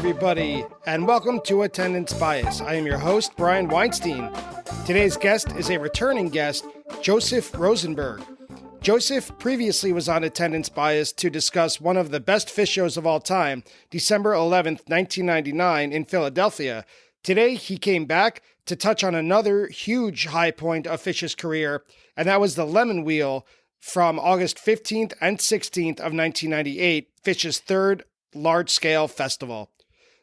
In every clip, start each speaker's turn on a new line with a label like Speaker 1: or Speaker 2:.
Speaker 1: everybody, and welcome to Attendance Bias. I am your host, Brian Weinstein. Today's guest is a returning guest, Joseph Rosenberg. Joseph previously was on Attendance Bias to discuss one of the best fish shows of all time, December 11th, 1999 in Philadelphia. Today, he came back to touch on another huge high point of Fish's career, and that was the Lemonwheel from August 15th and 16th of 1998, Fish's third large-scale festival.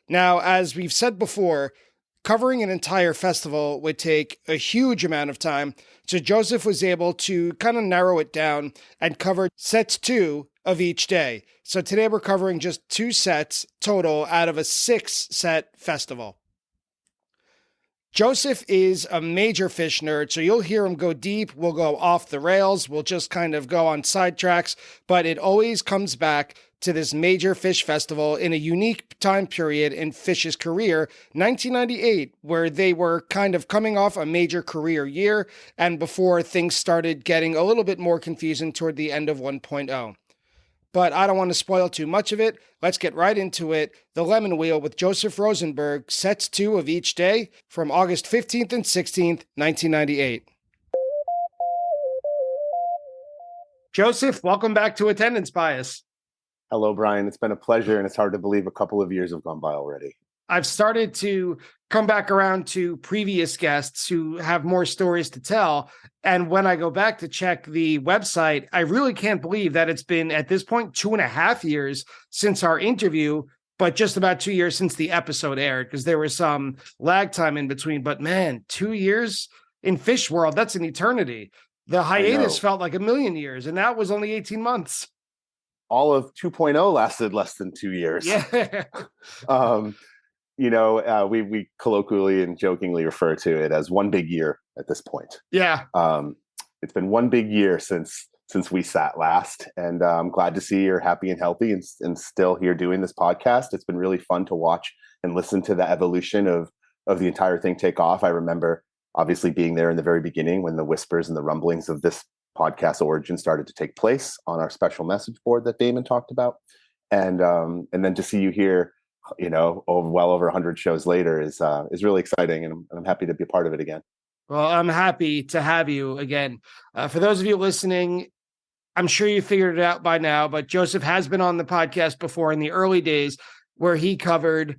Speaker 1: Now, as we've said before, covering an entire festival would take a huge amount of time, so Joseph was able to kind of narrow it down and cover sets 2 of each day. So today we're covering just 2 sets total out of a 6-set festival. Joseph is a major fish nerd, so you'll hear him go deep, we'll go off the rails, we'll just kind of go on sidetracks, but it always comes back to this major fish festival in a unique time period in Fish's career, 1998, where they were kind of coming off a major career year and before things started getting a little bit more confusing toward the end of 1.0. But I don't want to spoil too much of it. Let's get right into it. The Lemonwheel with Joseph Rosenberg, sets 2 of each day from August 15th and 16th, 1998. Joseph, welcome back to Attendance Bias.
Speaker 2: Hello, Brian. It's been a pleasure, and it's hard to believe a couple of years have gone by already.
Speaker 1: I've started to come back around to previous guests who have more stories to tell. And when I go back to check the website, I really can't believe that it's been, at this point, 2.5 years since our interview, but just about 2 years since the episode aired, because there was some lag time in between. But man, 2 years in Fish World, that's an eternity. The hiatus felt like a million years, and that was only 18 months.
Speaker 2: All of 2.0 lasted less than 2 years.
Speaker 1: Yeah.
Speaker 2: We colloquially and jokingly refer to it as one big year at this point.
Speaker 1: Yeah.
Speaker 2: It's been one big year since we sat last, and I'm glad to see you're happy and healthy and still here doing this podcast. It's been really fun to watch and listen to the evolution of the entire thing take off. I remember obviously being there in the very beginning when the whispers and the rumblings of this podcast origin started to take place on our special message board that Damon talked about. And then to see you here, well over 100 shows later is really exciting. And I'm happy to be a part of it again.
Speaker 1: Well, I'm happy to have you again. For those of you listening, I'm sure you figured it out by now, but Joseph has been on the podcast before in the early days where he covered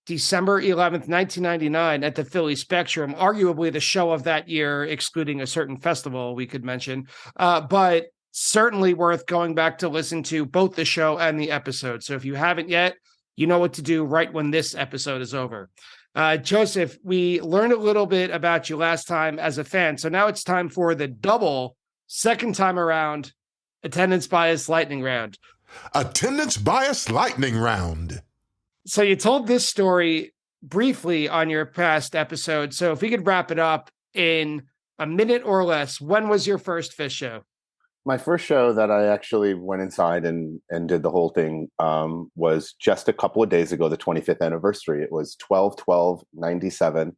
Speaker 1: December 11th, 1999 at the Philly Spectrum, arguably the show of that year, excluding a certain festival we could mention, but certainly worth going back to listen to both the show and the episode. So if you haven't yet, you know what to do right when this episode is over. Joseph, we learned a little bit about you last time as a fan, so now it's time for the double, second time around, Attendance Bias Lightning Round.
Speaker 3: Attendance Bias Lightning Round.
Speaker 1: So you told this story briefly on your past episode. So if we could wrap it up in a minute or less, when was your first fish show?
Speaker 2: My first show that I actually went inside and did the whole thing was just a couple of days ago, the 25th anniversary. It was 12/12/97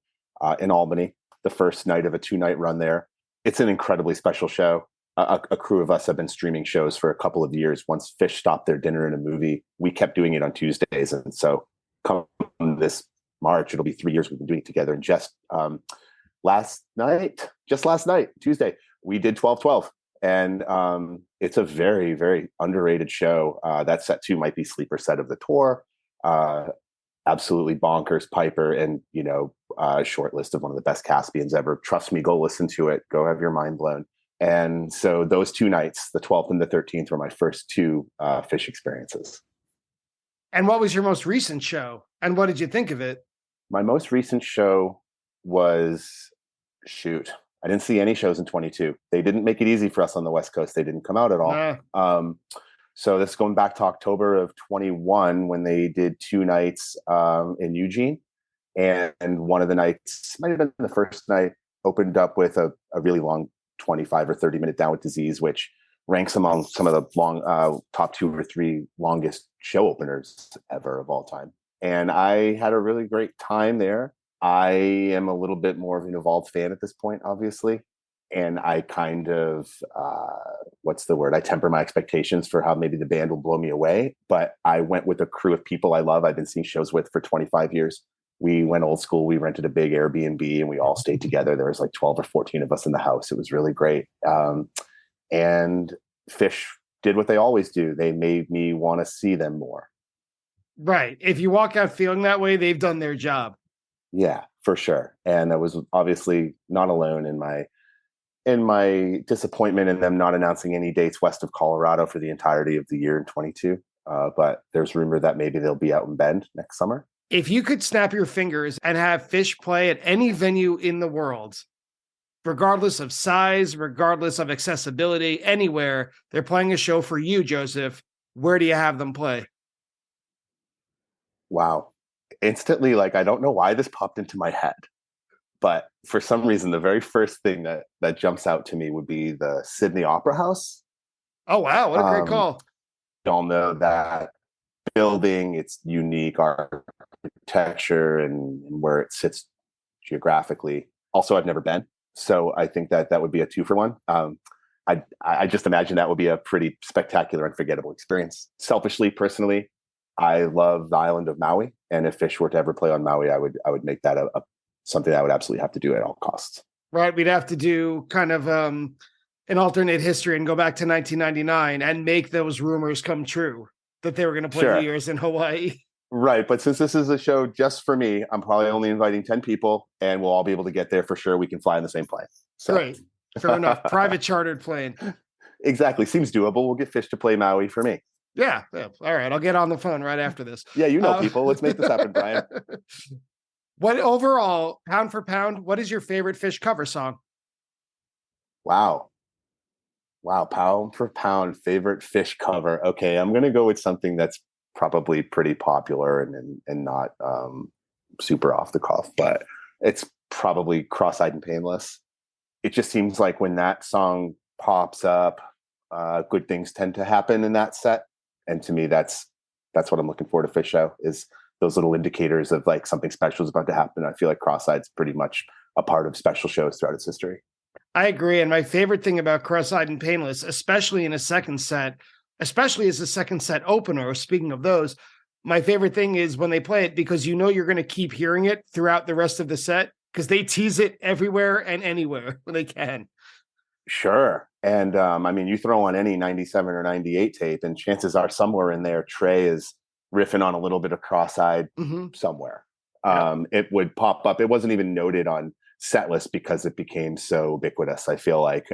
Speaker 2: in Albany, the first night of a 2-night run there. It's an incredibly special show. A crew of us have been streaming shows for a couple of years. Once Fish stopped their dinner and a movie, we kept doing it on Tuesdays. And so come this March, it'll be 3 years we've been doing it together. And just last night, Tuesday, we did 12/12. And it's a very, very underrated show. That set 2 might be sleeper set of the tour. Absolutely bonkers, Piper, and, short list of one of the best Caspians ever. Trust me, go listen to it. Go have your mind blown. And so those 2 nights, the 12th and the 13th, were my first 2 fish experiences.
Speaker 1: And what was your most recent show? And what did you think of it?
Speaker 2: My most recent show was, I didn't see any shows in 22. They didn't make it easy for us on the West Coast. They didn't come out at all.
Speaker 1: Nah.
Speaker 2: So this is going back to October of 21 when they did 2 nights in Eugene. And one of the nights, might have been the first night, opened up with a really long 25 or 30 minute Down with Disease, which ranks among some of the long top 2 or 3 longest show openers ever of all time. And I had a really great time there. I am a little bit more of an Evolved fan at this point, obviously. and I kind of what's the word? I temper my expectations for how maybe the band will blow me away. But I went with a crew of people I love. I've been seeing shows with for 25 years. We went old school. We rented a big Airbnb and we all stayed together. There was like 12 or 14 of us in the house. It was really great. And Fish did what they always do. They made me want to see them more.
Speaker 1: Right. If you walk out feeling that way, they've done their job.
Speaker 2: Yeah, for sure. And I was obviously not alone in my disappointment in them not announcing any dates west of Colorado for the entirety of the year in 22. But there's rumor that maybe they'll be out in Bend next summer.
Speaker 1: If you could snap your fingers and have Fish play at any venue in the world, regardless of size, regardless of accessibility, anywhere, they're playing a show for you, Joseph, where do you have them play?
Speaker 2: Wow. Instantly, like, I don't know why this popped into my head, but for some reason, the very first thing that jumps out to me would be the Sydney Opera House.
Speaker 1: Oh, wow. What a great call.
Speaker 2: You all know that building, its unique architecture and where it sits geographically. Also, I've never been. So I think that would be a 2-for-1. I just imagine that would be a pretty spectacular, unforgettable experience. Selfishly, personally, I love the island of Maui, and if Fish were to ever play on Maui, I would make that a something I would absolutely have to do at all costs.
Speaker 1: Right, we'd have to do kind of an alternate history and go back to 1999 and make those rumors come true that they were going to play New Year's in Hawaii.
Speaker 2: Right, but since this is a show just for me, I'm probably only inviting 10 people, and we'll all be able to get there for sure. We can fly in the same plane. So.
Speaker 1: Great, fair enough. Private chartered plane.
Speaker 2: Exactly, seems doable. We'll get Fish to play Maui for me.
Speaker 1: Yeah. All right. I'll get on the phone right after this.
Speaker 2: Yeah, you know people. Let's make this happen, Brian.
Speaker 1: What overall, pound for pound, what is your favorite Fish cover song?
Speaker 2: Wow, pound for pound, favorite Fish cover. Okay, I'm going to go with something that's probably pretty popular and not super off the cuff, but it's probably Cross-Eyed and Painless. It just seems like when that song pops up, good things tend to happen in that set. And to me, that's what I'm looking for to Fish show, is those little indicators of like something special is about to happen. I feel like Cross-Eye's pretty much a part of special shows throughout its history.
Speaker 1: I agree. And my favorite thing about Cross-Eyed and Painless, especially in a second set, especially as a second set opener, speaking of those, my favorite thing is when they play it, because you know you're going to keep hearing it throughout the rest of the set, because they tease it everywhere and anywhere when they can.
Speaker 2: Sure. And I mean, you throw on any 97 or 98 tape, and chances are somewhere in there, Trey is riffing on a little bit of Cross-Eyed somewhere. It would pop up. It wasn't even noted on set list because it became so ubiquitous. I feel like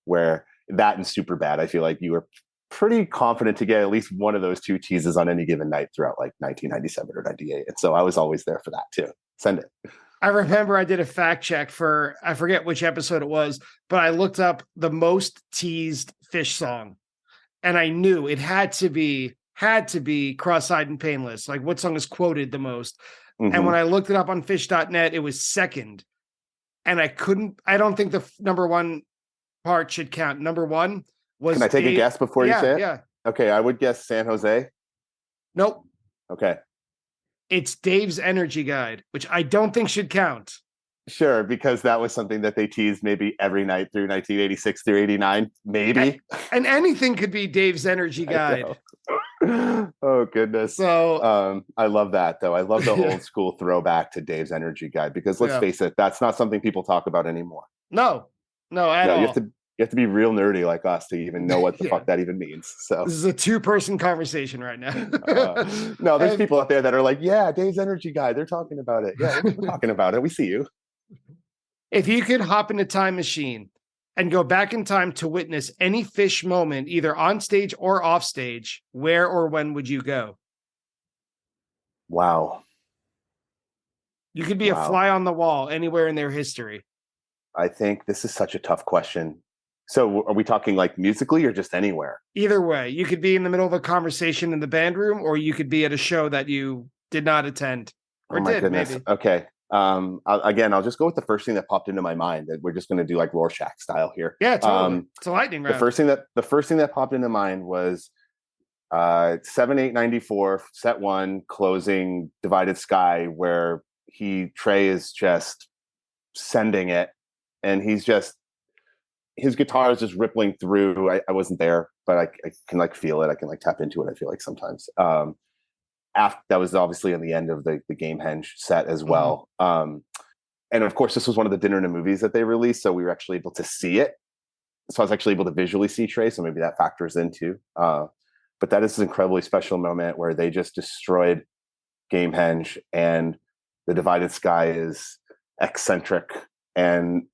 Speaker 2: where that and Superbad, I feel like you were pretty confident to get at least one of those two teases on any given night throughout like 1997 or 98. And so I was always there for that too. Send it.
Speaker 1: I remember I did a fact check for, I forget which episode it was, but I looked up the most teased Fish song, and I knew it had to be Cross-Eyed and Painless. Like, what song is quoted the most? And when I looked it up on fish.net, it was second. And I don't think the number one part should count. Number one was...
Speaker 2: Can I take a guess before you say it?
Speaker 1: Yeah.
Speaker 2: Okay, I would guess San Jose.
Speaker 1: Nope.
Speaker 2: Okay.
Speaker 1: It's Dave's Energy Guide, which I don't think should count.
Speaker 2: Sure, because that was something that they teased maybe every night through 1986 through 89, maybe.
Speaker 1: And anything could be Dave's Energy Guide.
Speaker 2: Oh, goodness.
Speaker 1: So
Speaker 2: I love that, though. I love the old school throwback to Dave's Energy Guide, because let's face it, that's not something people talk about anymore.
Speaker 1: No, at all.
Speaker 2: You have to be real nerdy like us to even know what the fuck that even means. So
Speaker 1: this is a 2-person conversation right now.
Speaker 2: No, there's people out there that are like, yeah, Dave's Energy Guide. They're talking about it. Yeah, we're talking about it. We see you.
Speaker 1: If you could hop in a time machine and go back in time to witness any Fish moment, either on stage or off stage, where or when would you go?
Speaker 2: Wow.
Speaker 1: You could be a fly on the wall anywhere in their history.
Speaker 2: I think this is such a tough question. So are we talking like musically or just anywhere?
Speaker 1: Either way, you could be in the middle of a conversation in the band room, or you could be at a show that you did not attend or
Speaker 2: my
Speaker 1: did
Speaker 2: goodness.
Speaker 1: maybe.
Speaker 2: Okay. I'll just go with the first thing that popped into my mind. That we're just going to do like Rorschach style here.
Speaker 1: Yeah, totally. It's a lightning round.
Speaker 2: The first thing that popped into mind was 7/8/94, set 1, closing Divided Sky, where Trey is just sending it, and he's just his guitar is just rippling through. I wasn't there, but I can like feel it. I can like tap into it. I feel like sometimes. After that was obviously on the end of the Gamehenge set as well. And of course, this was one of the Dinner and a Movies that they released, so we were actually able to see it. So I was actually able to visually see Trey, so maybe that factors in too. But that is an incredibly special moment where they just destroyed Gamehenge, and the Divided Sky is eccentric and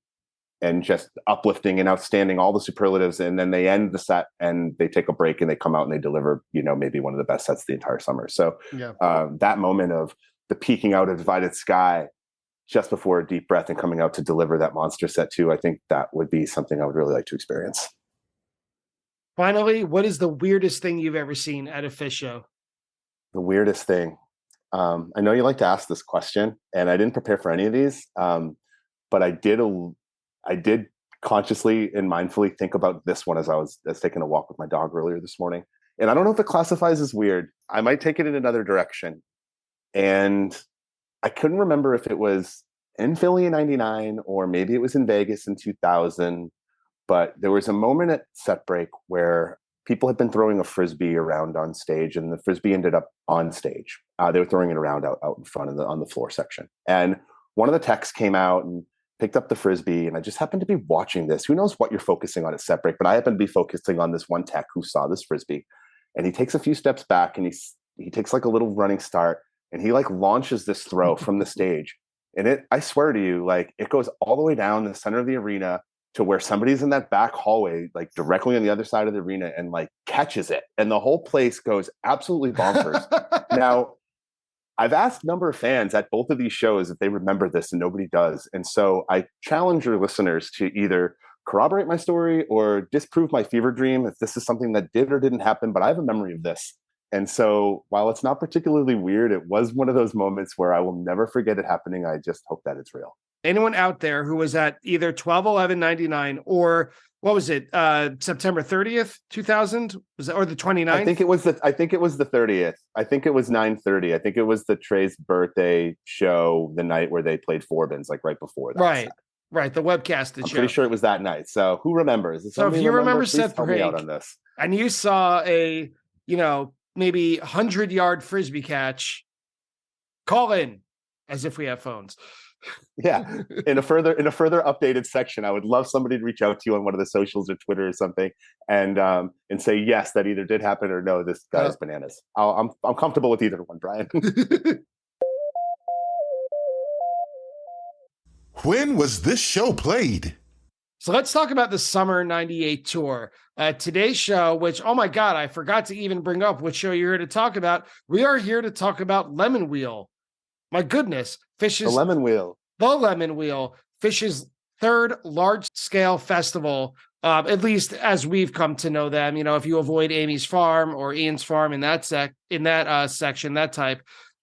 Speaker 2: just uplifting and outstanding, all the superlatives. And then they end the set and they take a break and they come out and they deliver, maybe one of the best sets the entire summer. So that moment of the peaking out of Divided Sky just before a deep breath and coming out to deliver that monster set too, I think that would be something I would really like to experience.
Speaker 1: Finally, what is the weirdest thing you've ever seen at a Phish show?
Speaker 2: The weirdest thing. I know you like to ask this question, and I didn't prepare for any of these, but I did consciously and mindfully think about this one as I was taking a walk with my dog earlier this morning. And I don't know if it classifies as weird. I might take it in another direction. And I couldn't remember if it was in Philly in 99 or maybe it was in Vegas in 2000. But there was a moment at set break where people had been throwing a Frisbee around on stage, and the Frisbee ended up on stage. They were throwing it around out in front on the floor section. And one of the techs came out and picked up the Frisbee, and I just happened to be watching this. Who knows what you're focusing on at set break, but I happened to be focusing on this one tech who saw this Frisbee. And he takes a few steps back, and he takes like a little running start, and he like launches this throw from the stage. And I swear to you, like it goes all the way down the center of the arena to where somebody's in that back hallway, like directly on the other side of the arena, and like catches it. And the whole place goes absolutely bonkers. Now, I've asked a number of fans at both of these shows if they remember this, and nobody does. And so I challenge your listeners to either corroborate my story or disprove my fever dream if this is something that did or didn't happen, but I have a memory of this. And so while it's not particularly weird, it was one of those moments where I will never forget it happening. I just hope that it's real.
Speaker 1: Anyone out there who was at either 12/11/99 or what was it, September 30th, 2000? Was it, or the 29th?
Speaker 2: I think it was the 30th. I think it was 9:30. I think it was the Trey's birthday show, the night where they played Forbins, like right before that.
Speaker 1: Right. Right. The webcasted show.
Speaker 2: Pretty sure it was that night. So who remembers?
Speaker 1: So if you remember Seth
Speaker 2: Break out on this.
Speaker 1: And you saw a, maybe 100-yard Frisbee catch, call in as if we have phones.
Speaker 2: Yeah. In a further updated section, I would love somebody to reach out to you on one of the socials or Twitter or something and say, yes, that either did happen or no, this guy's bananas. I'm comfortable with either one, Brian.
Speaker 3: When was this show played?
Speaker 1: So let's talk about the summer 98 tour. Today's show, which, oh my God, I forgot to even bring up which show you're here to talk about. We are here to talk about Lemonwheel. My goodness, Phish's
Speaker 2: The
Speaker 1: Lemonwheel, Phish's third large-scale festival, at least as we've come to know them. If you avoid Amy's Farm or Ian's Farm in that section, that type,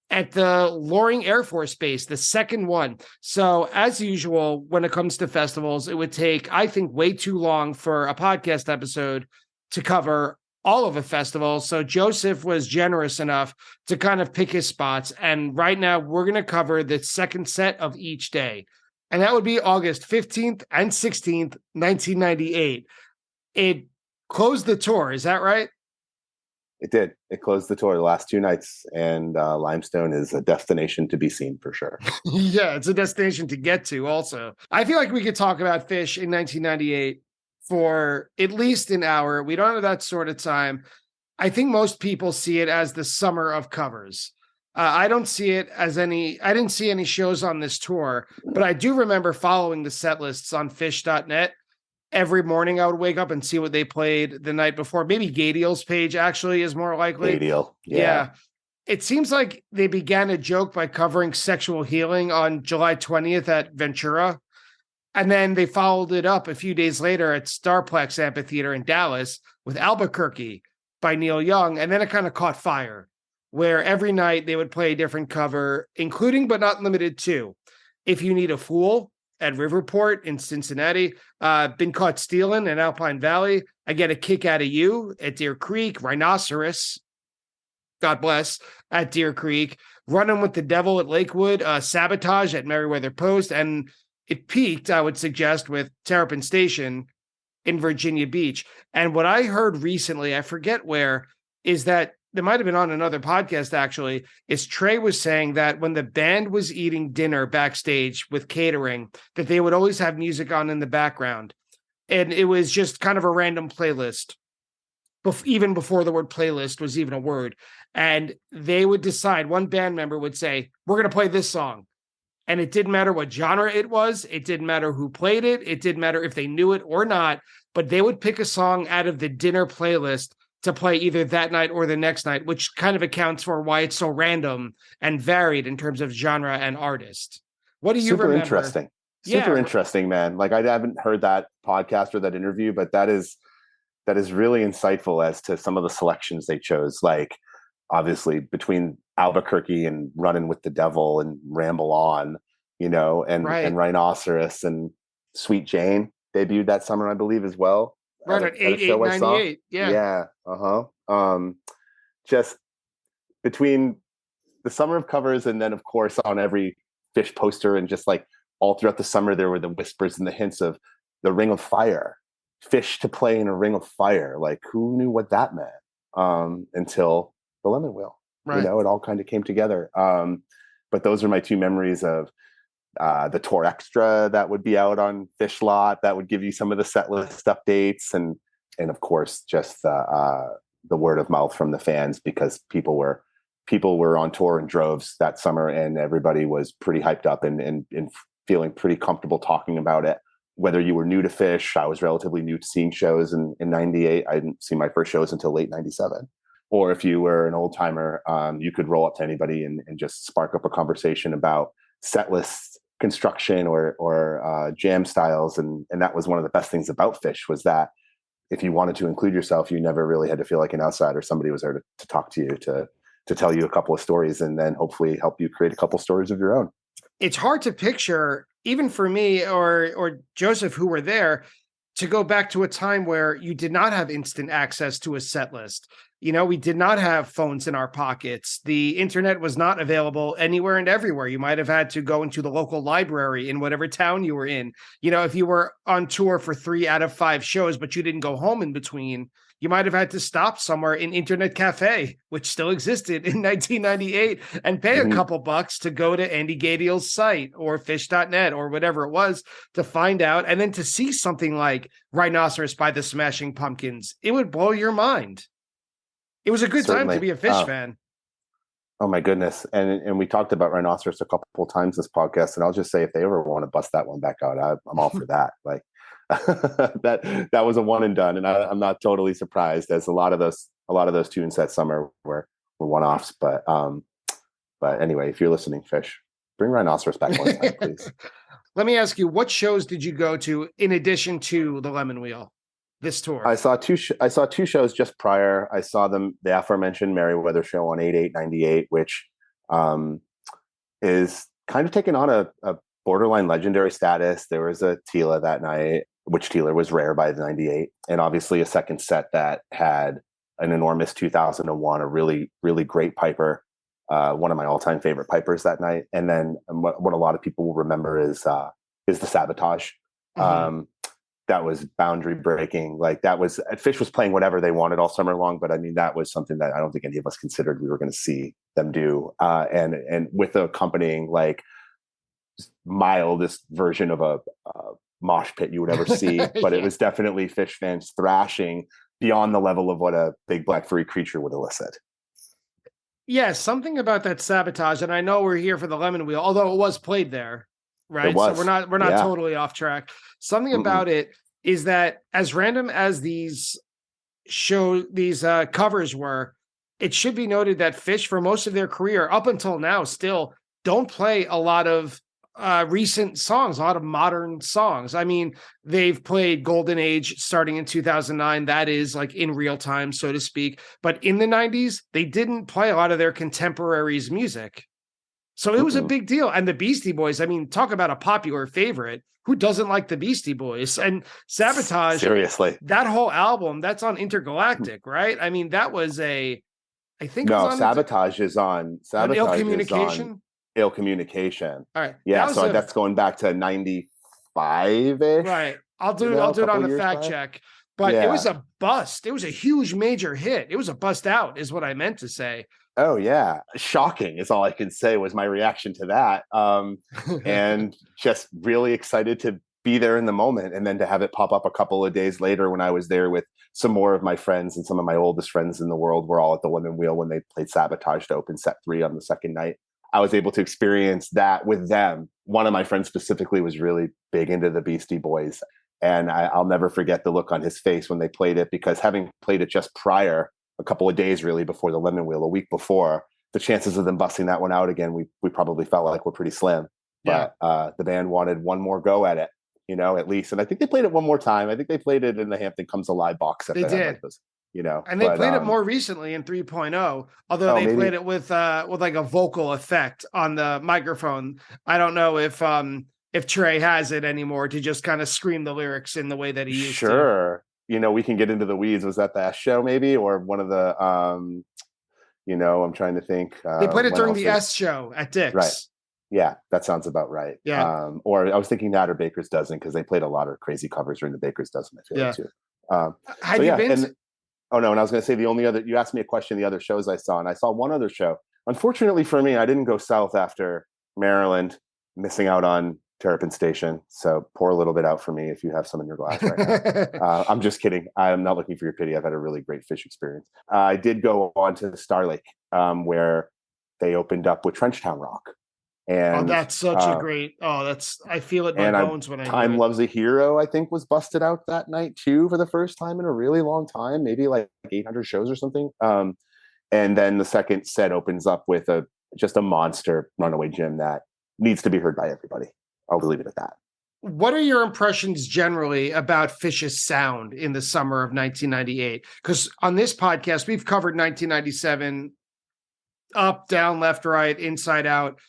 Speaker 1: at the Loring Air Force Base, the second one. So as usual, when it comes to festivals, it would take, I think, way too long for a podcast episode to cover all of a festival. So Joseph was generous enough to kind of pick his spots. And right now we're going to cover the second set of each day. And that would be August 15th and 16th, 1998. It closed the tour. Is that right?
Speaker 2: It did. It closed the tour the last 2 nights. And Limestone is a destination to be seen for sure.
Speaker 1: Yeah, it's a destination to get to also. I feel like we could talk about Phish in 1998 for at least an hour. We don't have that sort of time. I think most people see it as the summer of covers. I didn't see any shows on this tour, but I do remember following the set lists on Phish.net. Every morning I would wake up and see what they played the night before. Maybe Gadiel's page actually is more likely.
Speaker 2: Gadiel.
Speaker 1: Yeah. It seems like they began a joke by covering Sexual Healing on July 20th at Ventura. And then they followed it up a few days later at Starplex Amphitheater in Dallas with Albuquerque by Neil Young. And then it kind of caught fire, where every night they would play a different cover, including but not limited to If You Need a Fool at Riverport in Cincinnati, Been Caught Stealing in Alpine Valley, I Get a Kick Out of You at Deer Creek, Rhinoceros, God bless, at Deer Creek, Running with the Devil at Lakewood, Sabotage at Meriwether Post, and it peaked, I would suggest, with Terrapin Station in Virginia Beach. And what I heard recently, I forget where, is that it might have been on another podcast actually, is Trey was saying that when the band was eating dinner backstage with catering, that they would always have music on in the background. And it was just kind of a random playlist, even before the word playlist was even a word. And they would decide, one band member would say, we're going to play this song. And it didn't matter what genre it was. It didn't matter who played it. It didn't matter if they knew it or not. But they would pick a song out of the dinner playlist to play either that night or the next night, which kind of accounts for why it's so random and varied in terms of genre and artist. What do you
Speaker 2: Super
Speaker 1: remember?
Speaker 2: Interesting.
Speaker 1: Yeah.
Speaker 2: Super interesting, man. Like I haven't heard that podcast or that interview, but that is really insightful as to some of the selections they chose. Like obviously between Albuquerque and Running with the Devil and Ramble On, and Rhinoceros and Sweet Jane debuted that summer, I believe, as well.
Speaker 1: Right, at 8/8/98.
Speaker 2: Yeah. Just between the summer of covers and then, of course, on every Fish poster and just like all throughout the summer, there were the whispers and the hints of the Ring of Fire, Fish to play in a Ring of Fire. Like, who knew what that meant until the Lemonwheel? Right. It all kind of came together. But those are my two memories of the tour extra that would be out on Fish Lot that would give you some of the set list updates, and of course just the word of mouth from the fans, because people were on tour in droves that summer, and everybody was pretty hyped up and feeling pretty comfortable talking about it. Whether you were new to Fish, I was relatively new to seeing shows in 98. I didn't see my first shows until late 97. Or if you were an old timer, you could roll up to anybody and just spark up a conversation about set lists, construction, or jam styles. And that was one of the best things about Fish, was that if you wanted to include yourself, you never really had to feel like an outsider. Somebody was there to talk to you, to tell you a couple of stories, and then hopefully help you create a couple of stories of your own.
Speaker 1: It's hard to picture, even for me or Joseph, who were there, to go back to a time where you did not have instant access to a set list. We did not have phones in our pockets. The internet was not available anywhere and everywhere. You might have had to go into the local library in whatever town you were in. If you were on tour for 3 out of 5 shows, but you didn't go home in between, you might have had to stop somewhere in Internet Cafe, which still existed in 1998, and pay a couple bucks to go to Andy Gadiel's site or fish.net or whatever it was to find out. And then to see something like Rhinoceros by the Smashing Pumpkins, it would blow your mind. It was a good time to be a Fish fan.
Speaker 2: Oh my goodness. And we talked about Rhinoceros a couple of times this podcast, and I'll just say, if they ever want to bust that one back out, I'm all for that. Like that was a one and done. And I'm not totally surprised, as a lot of those tunes that summer were one-offs. But anyway, if you're listening, Fish, bring Rhinoceros back one time, please.
Speaker 1: Let me ask you, what shows did you go to in addition to the Lemonwheel this tour?
Speaker 2: I saw two shows just prior. I saw the aforementioned Merriweather show on 8/8/98, which is kind of taken on a borderline legendary status. There was a Tila that night, which Tila was rare by 98, and obviously a second set that had an enormous 2001, a really, really great piper, one of my all-time favorite pipers that night. And then what a lot of people will remember is the Sabotage. That was boundary breaking. Like, that was, Fish was playing whatever they wanted all summer long, but I mean, that was something that I don't think any of us considered we were going to see them do. And with the accompanying, like, mildest version of a mosh pit you would ever see, but it was definitely Fish fans thrashing beyond the level of what a big black furry creature would elicit.
Speaker 1: Yeah, something about that Sabotage, and I know we're here for the Lemonwheel, although it was played there, right? So we're not totally off track. Something about it is that, as random as these covers were, it should be noted that Fish, for most of their career up until now, still don't play a lot of recent songs, a lot of modern songs. I mean, they've played Golden Age starting in 2009. That is like in real time, so to speak. But in the 90s, they didn't play a lot of their contemporaries' music. So it was a big deal. And the Beastie Boys, I mean, talk about a popular favorite. Who doesn't like the Beastie Boys? And Sabotage,
Speaker 2: seriously,
Speaker 1: that whole album, that's on Intergalactic, right? I mean, that was
Speaker 2: Sabotage is on
Speaker 1: Ill Communication.
Speaker 2: Ill Communication.
Speaker 1: All right.
Speaker 2: Yeah, that's going back to 95-ish.
Speaker 1: Right. I'll do
Speaker 2: a
Speaker 1: it on
Speaker 2: couple
Speaker 1: the
Speaker 2: years
Speaker 1: fact
Speaker 2: back?
Speaker 1: check. But it was a bust. It was a huge major hit. It was a bust out, is what I meant to say.
Speaker 2: Oh yeah, shocking is all I can say was my reaction to that. And just really excited to be there in the moment, and then to have it pop up a couple of days later when I was there with some more of my friends, and some of my oldest friends in the world were all at the Lemonwheel when they played Sabotage to open set 3 on the second night. I was able to experience that with them. One of my friends specifically was really big into the Beastie Boys, and I'll never forget the look on his face when they played it, because having played it just prior, a couple of days really before the Lemonwheel, a week before, the chances of them busting that one out again, we probably felt like were pretty slim. But the band wanted one more go at it, at least. And I think they played it one more time. I think they played it in the Hampton Comes Alive box set.
Speaker 1: They did.
Speaker 2: Like those,
Speaker 1: and they played it more recently in 3.0, although they played it with like a vocal effect on the microphone. I don't know if Trey has it anymore to just kind of scream the lyrics in the way that he used to.
Speaker 2: Sure. We can get into the weeds. Was that the S show maybe, or one of the I'm trying to think.
Speaker 1: They played it during the S show at Dick's.
Speaker 2: Right. Yeah, that sounds about right.
Speaker 1: Yeah.
Speaker 2: Or I was thinking that, or Baker's Dozen, because they played a lot of crazy covers during the Baker's Dozen, I feel like, too.
Speaker 1: Have you been?
Speaker 2: Oh no, and I was going to say the only other, you asked me a question, the other shows I saw, and I saw one other show. Unfortunately for me, I didn't go south after Maryland, missing out on Terrapin Station. So pour a little bit out for me if you have some in your glass right now. I'm just kidding. I'm not looking for your pity. I've had a really great fish experience. I did go on to Star Lake, where they opened up with Trenchtown Rock. And
Speaker 1: that's such a great. I feel it in my bones when I hear
Speaker 2: Time
Speaker 1: it.
Speaker 2: Loves a Hero, I think, was busted out that night too for the first time in a really long time, maybe like 800 shows or something. And then the second set opens up with just a monster Runaway Jim that needs to be heard by everybody. I'll leave it at that.
Speaker 1: What are your impressions generally about Fish's sound in the summer of 1998? Because on this podcast, we've covered 1997 up, down, left, right, inside out.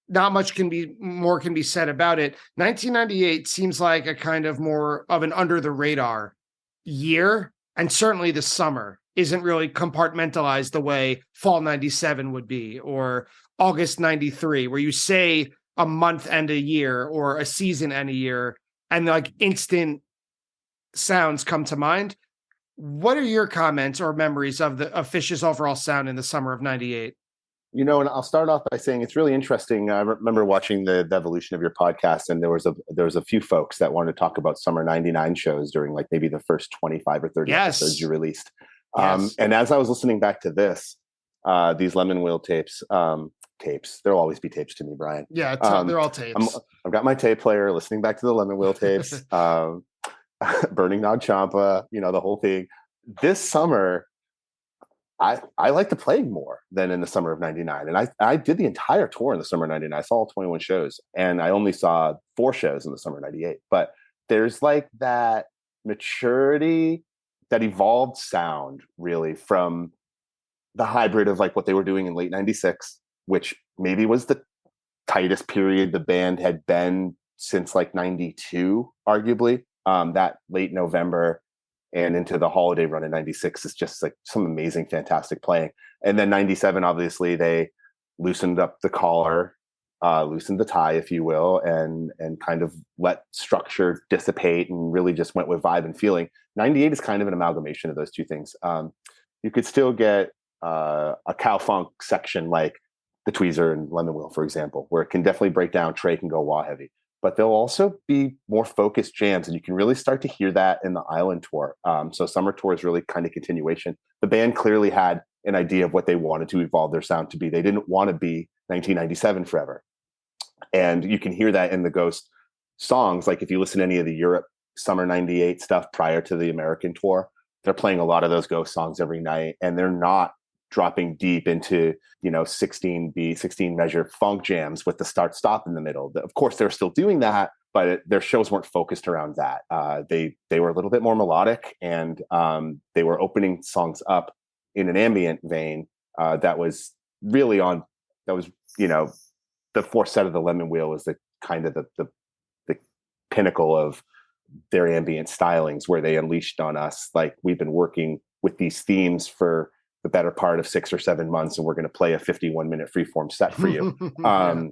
Speaker 1: Not much can be said about it. 1998 seems like a kind of more of an under the radar year. And certainly the summer isn't really compartmentalized the way fall 97 would be, or August 93, where you say a month and a year or a season and a year, and like instant sounds come to mind. What are your comments or memories of Fish's overall sound in the summer of 98?
Speaker 2: And I'll start off by saying it's really interesting. I remember watching the evolution of your podcast, and there was a few folks that wanted to talk about summer 99 shows during like maybe the first 25 or 30 episodes you released.
Speaker 1: Yes.
Speaker 2: And as I was listening back to this, these Lemonwheel tapes, there'll always be tapes to me, Brian.
Speaker 1: Yeah, they're all tapes.
Speaker 2: I've got my tape player, listening back to the Lemonwheel tapes, Burning Nog Champa, the whole thing. This summer, I like to play more than in the summer of 99. And I did the entire tour in the summer of 99. I saw all 21 shows, and I only saw 4 shows in the summer of 98. But there's like that maturity, that evolved sound really from the hybrid of like what they were doing in late 96, which maybe was the tightest period the band had been since like 92, arguably. That late November and into the holiday run in 96 is just like some amazing, fantastic playing. And then 97, obviously, they loosened up the collar, loosened the tie, if you will, and kind of let structure dissipate and really just went with vibe and feeling. 98 is kind of an amalgamation of those two things. You could still get a cow funk section like the Tweezer and Lemonwheel, for example, where it can definitely break down. Trey can go wah heavy. But there'll also be more focused jams, and you can really start to hear that in the Island tour. So summer tour is really kind of continuation. The band clearly had an idea of what they wanted to evolve their sound to be. They didn't want to be 1997 forever. And you can hear that in the Ghost songs. Like if you listen to any of the Europe summer 98 stuff prior to the American tour, they're playing a lot of those Ghost songs every night, and they're not dropping deep into 16 measure funk jams with the start stop in the middle. Of course they're still doing that, but their shows weren't focused around that. They were a little bit more melodic, and they were opening songs up in an ambient vein that was really on. That was the fourth set of the Lemonwheel was the kind of the pinnacle of their ambient stylings, where they unleashed on us like, we've been working with these themes for the better part of 6 or 7 months, and we're going to play a 51-minute freeform set for you.
Speaker 1: Yeah.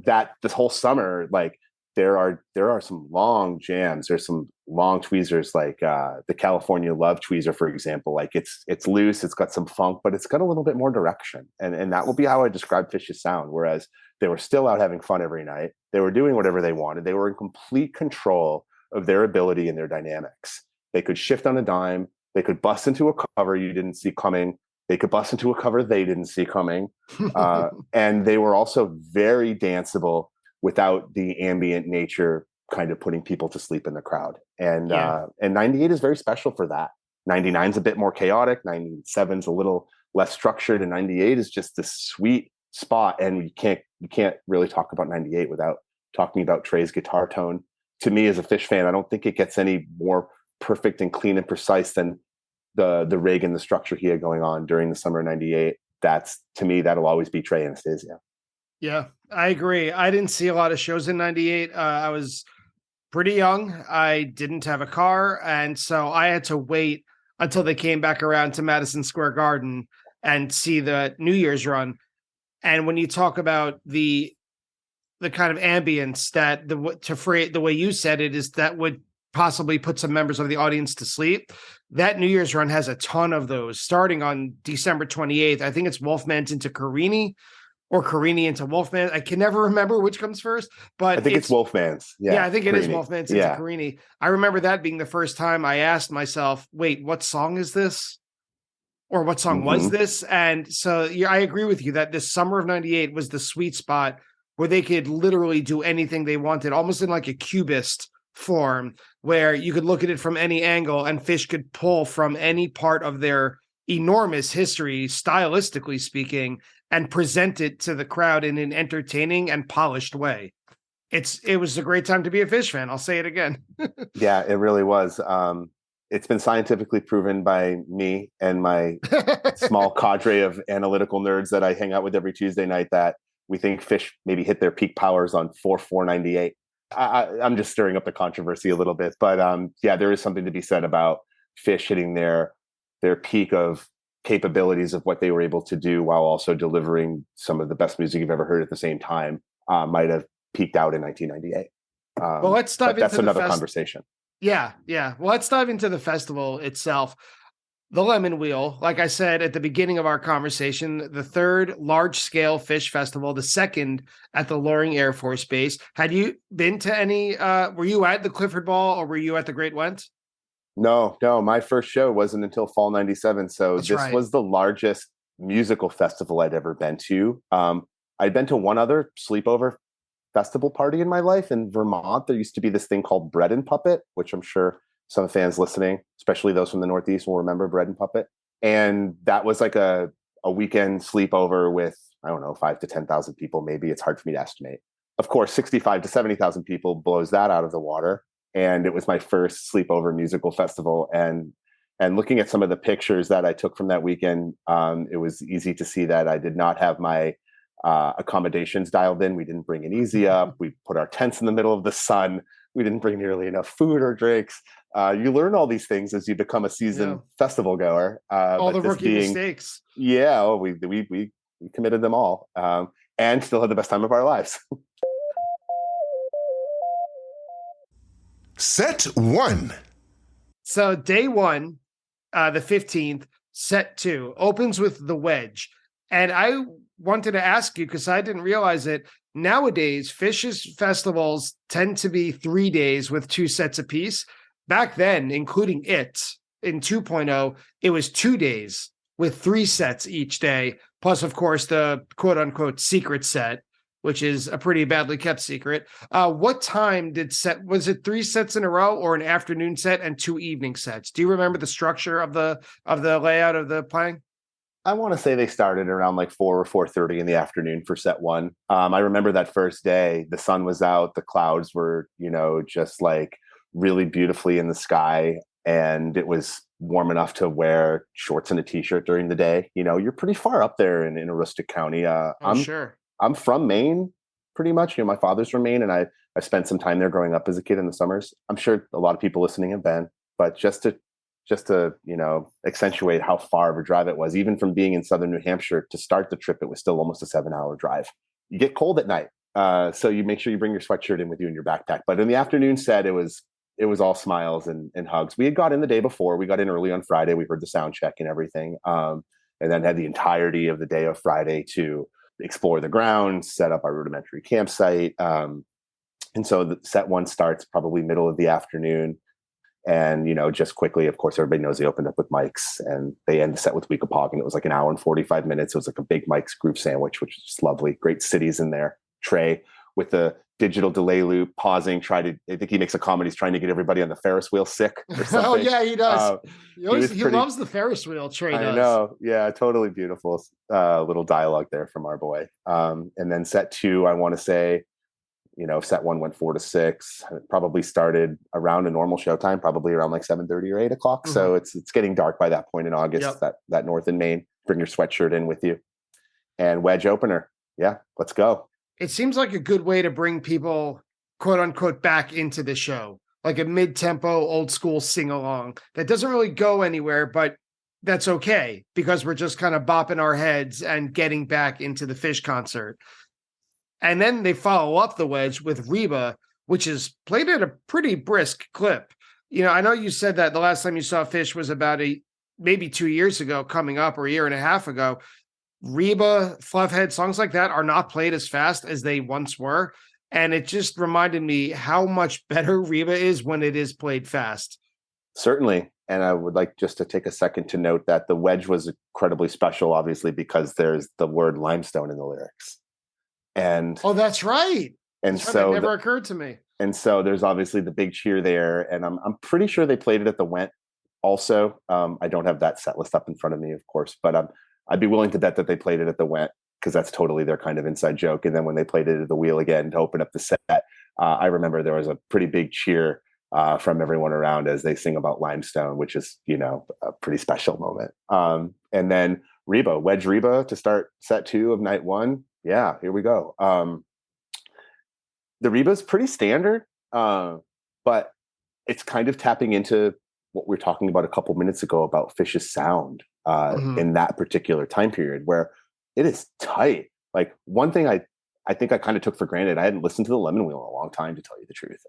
Speaker 2: That this whole summer, like there are some long jams. There's some long tweezers like the California Love tweezer, for example. Like it's loose, it's got some funk, but it's got a little bit more direction. And that will be how I describe Fish's sound. Whereas they were still out having fun every night. They were doing whatever they wanted. They were in complete control of their ability and their dynamics. They could shift on a dime. They could bust into a cover you didn't see coming. They could bust into a cover they didn't see coming. And they were also very danceable without the ambient nature kind of putting people to sleep in the crowd. And 98 is very special for that. 99 is a bit more chaotic. 97 is a little less structured. And 98 is just this sweet spot. And you can't really talk about 98 without talking about Trey's guitar tone. To me, as a Fish fan, I don't think it gets any more perfect and clean and precise than the rig and the structure he had going on during the summer of 98. That's, to me, that'll always be Trey Anastasia.
Speaker 1: Yeah, I agree. I didn't see a lot of shows in 98. I was pretty young. I didn't have a car. And so I had to wait until they came back around to Madison Square Garden and see the New Year's run. And when you talk about the kind of ambience that the way you said it is that would possibly put some members of the audience to sleep. That New Year's run has a ton of those starting on December 28th. I think it's Wolfman's into Carini or Carini into Wolfman. I can never remember which comes first, but
Speaker 2: I think it's Wolfman's.
Speaker 1: Yeah, I think
Speaker 2: Carini.
Speaker 1: It is Wolfman's into Carini. I remember that being the first time I asked myself, wait, what song is this? Or what song was this? And so I agree with you that this summer of 98 was the sweet spot where they could literally do anything they wanted, almost in like a cubist form, where you could look at it from any angle and Fish could pull from any part of their enormous history, stylistically speaking, and present it to the crowd in an entertaining and polished way. It was a great time to be a Fish fan. I'll say it again.
Speaker 2: Yeah, it really was. It's been scientifically proven by me and my small cadre of analytical nerds that I hang out with every Tuesday night that we think Fish maybe hit their peak powers on 4/4/98. I'm just stirring up the controversy a little bit, but there is something to be said about Fish hitting their peak of capabilities of what they were able to do while also delivering some of the best music you've ever heard at the same time. Might have peaked out in 1998.
Speaker 1: Well, let's dive into
Speaker 2: that's another conversation.
Speaker 1: Yeah. Well, let's dive into the festival itself. The Lemonwheel, like I said at the beginning of our conversation, the third large-scale Fish festival, the second at the Loring Air Force Base. Had you been to any, were you at the Clifford Ball or were you at the Great Went?
Speaker 2: No, my first show wasn't until fall 97. So this was the largest musical festival I'd ever been to. I'd been to one other sleepover festival party in my life in Vermont. There used to be this thing called Bread and Puppet, which I'm sure some fans listening, especially those from the Northeast, will remember Bread and Puppet. And that was like a weekend sleepover with, I don't know, 5,000 to 10,000 people, maybe. It's hard for me to estimate. Of course, 65,000 to 70,000 people blows that out of the water. And it was my first sleepover musical festival. And looking at some of the pictures that I took from that weekend, it was easy to see that I did not have my accommodations dialed in. We didn't bring an easy up. We put our tents in the middle of the sun. We didn't bring nearly enough food or drinks. You learn all these things as you become a seasoned festival goer.
Speaker 1: All the rookie mistakes.
Speaker 2: Yeah, we committed them all, and still had the best time of our lives.
Speaker 3: Set one.
Speaker 1: So day one, the 15th, set two, opens with The Wedge. And I wanted to ask you, because I didn't realize it, nowadays, Fish's festivals tend to be 3 days with 2 sets apiece. Back then, including it in 2.0, it was 2 days with 3 sets each day, plus, of course, the quote-unquote secret set, which is a pretty badly kept secret. What time was it 3 sets in a row or an afternoon set and 2 evening sets? Do you remember the structure of the layout of the playing?
Speaker 2: I want to say they started around like 4 or 4:30 in the afternoon for set one. I remember that first day, the sun was out, the clouds were, just like really beautifully in the sky, and it was warm enough to wear shorts and a t-shirt during the day. You're pretty far up there in Aroostook County.
Speaker 1: Sure.
Speaker 2: I'm from Maine, pretty much. My father's from Maine, and I spent some time there growing up as a kid in the summers. I'm sure a lot of people listening have been, but just to accentuate how far of a drive it was, even from being in southern New Hampshire to start the trip, it was still almost a 7-hour drive. You get cold at night. So you make sure you bring your sweatshirt in with you in your backpack. But in the afternoon set, it was all smiles and hugs. We had got in the day before. We got in early on Friday. We heard the sound check and everything, and then had the entirety of the day of Friday to explore the grounds, set up our rudimentary campsite. And so the set one starts probably middle of the afternoon. And, just quickly, of course, everybody knows they opened up with Mike's, and they end the set with Weekapaug, and it was like an hour and 45 minutes. It was like a big Mike's group sandwich, which was just lovely. Great cities in there. Trey with the digital delay loop, pausing, I think he makes a comment. He's trying to get everybody on the Ferris wheel sick or something.
Speaker 1: Oh, yeah, he does. He
Speaker 2: pretty,
Speaker 1: loves the Ferris wheel, Trey does.
Speaker 2: I know. Yeah, totally beautiful little dialogue there from our boy. And then set two, I want to say, set one went 4 to 6. It probably started around a normal showtime, probably around like 7:30 or 8 o'clock. Mm-hmm. So it's getting dark by that point in August. Yep. That north in Maine. Bring your sweatshirt in with you. And wedge opener. Yeah, let's go.
Speaker 1: It seems like a good way to bring people, quote unquote, back into the show, like a mid-tempo, old school sing along that doesn't really go anywhere, but that's okay because we're just kind of bopping our heads and getting back into the Fish concert. And then they follow up the wedge with Reba, which is played at a pretty brisk clip. I know you said that the last time you saw Fish was about maybe 2 years ago coming up, or a year and a half ago. Reba, Fluffhead, songs like that are not played as fast as they once were. And it just reminded me how much better Reba is when it is played fast.
Speaker 2: Certainly. And I would like just to take a second to note that the wedge was incredibly special, obviously, because there's the word limestone in the lyrics. And
Speaker 1: oh, that's right.
Speaker 2: And
Speaker 1: that's
Speaker 2: so
Speaker 1: that never occurred to me.
Speaker 2: And so there's obviously the big cheer there. And I'm pretty sure they played it at the Went also. I don't have that set list up in front of me, of course, but I'd be willing to bet that they played it at the Went because that's totally their kind of inside joke. And then when they played it at the Wheel again to open up the set, I remember there was a pretty big cheer from everyone around as they sing about limestone, which is, a pretty special moment. And then Reba, wedge Reba to start set 2 of night 1. Yeah, here we go. The Reba's pretty standard, but it's kind of tapping into what we were talking about a couple minutes ago about Fish's sound in that particular time period where it is tight. Like one thing I think I kind of took for granted, I hadn't listened to the Lemonwheel in a long time, to tell you the truth,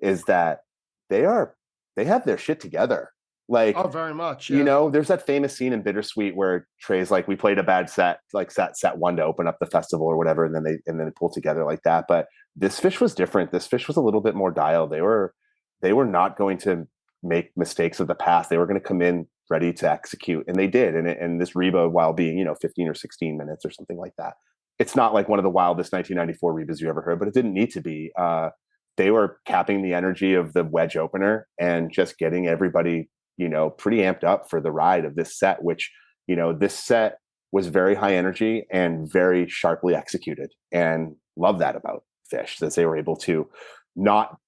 Speaker 2: is that they have their shit together. Like,
Speaker 1: oh, very much. Yeah.
Speaker 2: There's that famous scene in Bittersweet where Trey's like, we played a bad set, like set 1 to open up the festival or whatever, and then they pull together like that. But this Fish was different. This Fish was a little bit more dialed. They were not going to make mistakes of the past. They were going to come in ready to execute, and they did. And this Reba, while being 15 or 16 minutes or something like that, it's not like one of the wildest 1994 Rebas you ever heard, but it didn't need to be. They were capping the energy of the wedge opener and just getting everybody pretty amped up for the ride of this set, which, this set was very high energy and very sharply executed, and love that about Fish, that they were able to not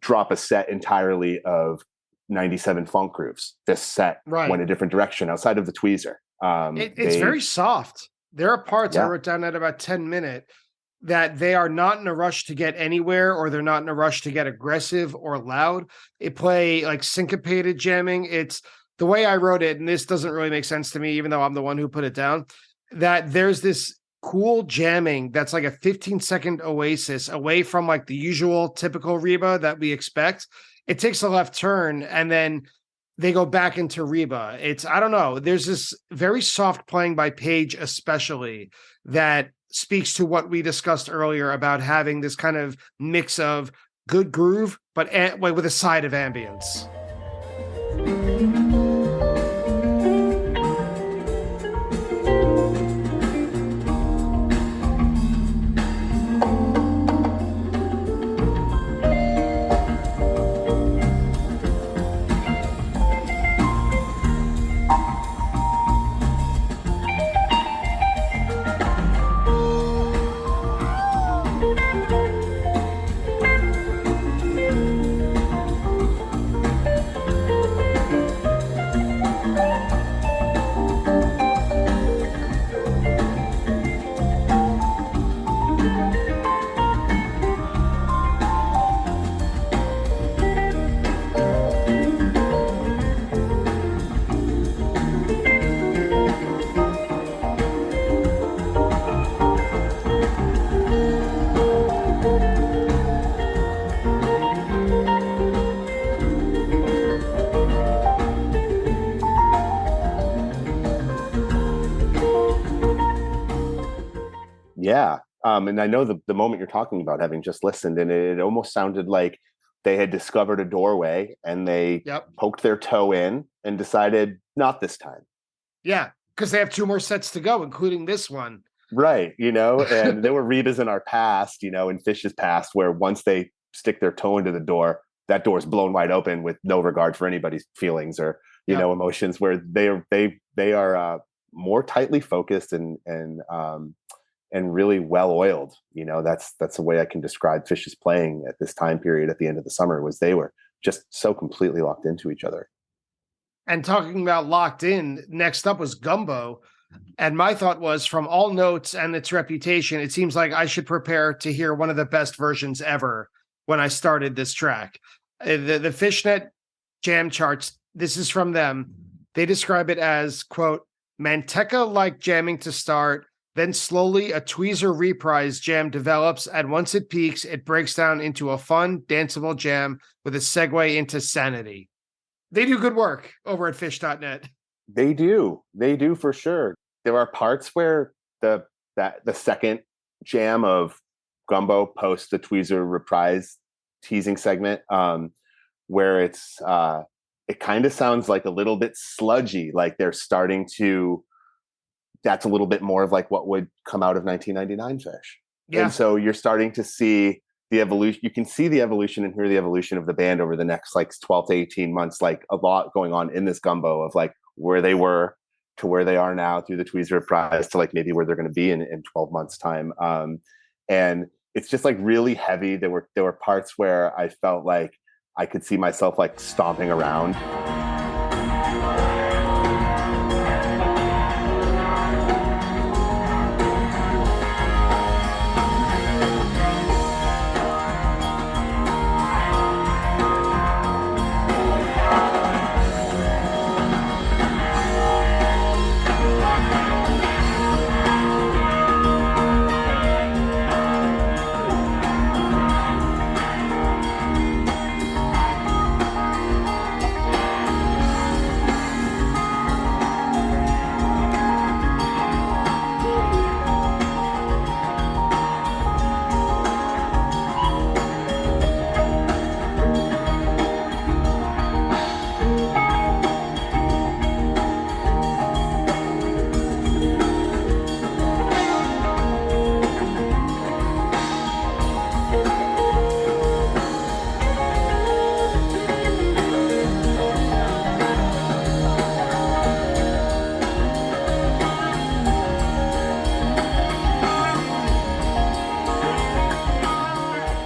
Speaker 2: drop a set entirely of 97 funk grooves. This set went a different direction outside of the tweezer.
Speaker 1: It's very soft. There are parts I wrote down at about 10 minutes that they are not in a rush to get anywhere, or they're not in a rush to get aggressive or loud. They play like syncopated jamming. It's the way I wrote it, and this doesn't really make sense to me, even though I'm the one who put it down, that there's this cool jamming that's like a 15-second oasis away from like the usual typical Reba that we expect. It takes a left turn, and then they go back into Reba. I don't know. There's this very soft playing by Paige, especially, that speaks to what we discussed earlier about having this kind of mix of good groove, but with a side of ambience.
Speaker 2: Yeah. And I know the moment you're talking about, having just listened, and it almost sounded like they had discovered a doorway and they
Speaker 1: Yep.
Speaker 2: poked their toe in and decided not this time.
Speaker 1: Yeah, because they have 2 more sets to go, including this one.
Speaker 2: Right. And there were Rebas in our past, in Fish's past, where once they stick their toe into the door, that door is blown wide open with no regard for anybody's feelings or,
Speaker 1: Yep.
Speaker 2: emotions, where they are more tightly focused and really well oiled. That's the way I can describe Fish's playing at this time period at the end of the summer, was they were just so completely locked into each other.
Speaker 1: And talking about locked in, next up was Gumbo. And my thought was, from all notes and its reputation, it seems like I should prepare to hear one of the best versions ever when I started this track. The Fishnet jam charts, this is from them. They describe it as, quote, Manteca-like jamming to start, then slowly a tweezer reprise jam develops, and once it peaks, it breaks down into a fun, danceable jam with a segue into Sanity. They do good work over at fish.net.
Speaker 2: They do for sure. There are parts where the second jam of Gumbo post the tweezer reprise teasing segment, where it's it kind of sounds like a little bit sludgy, like they're starting to. That's a little bit more of like what would come out of 1999 Fish.
Speaker 1: Yeah.
Speaker 2: And so you're starting to see the evolution. You can see the evolution and hear the evolution of the band over the next like 12 to 18 months, like a lot going on in this Gumbo of like where they were to where they are now through the Tweezer Prize to like maybe where they're going to be in 12 months time. And it's just like really heavy. There were parts where I felt like I could see myself like stomping around.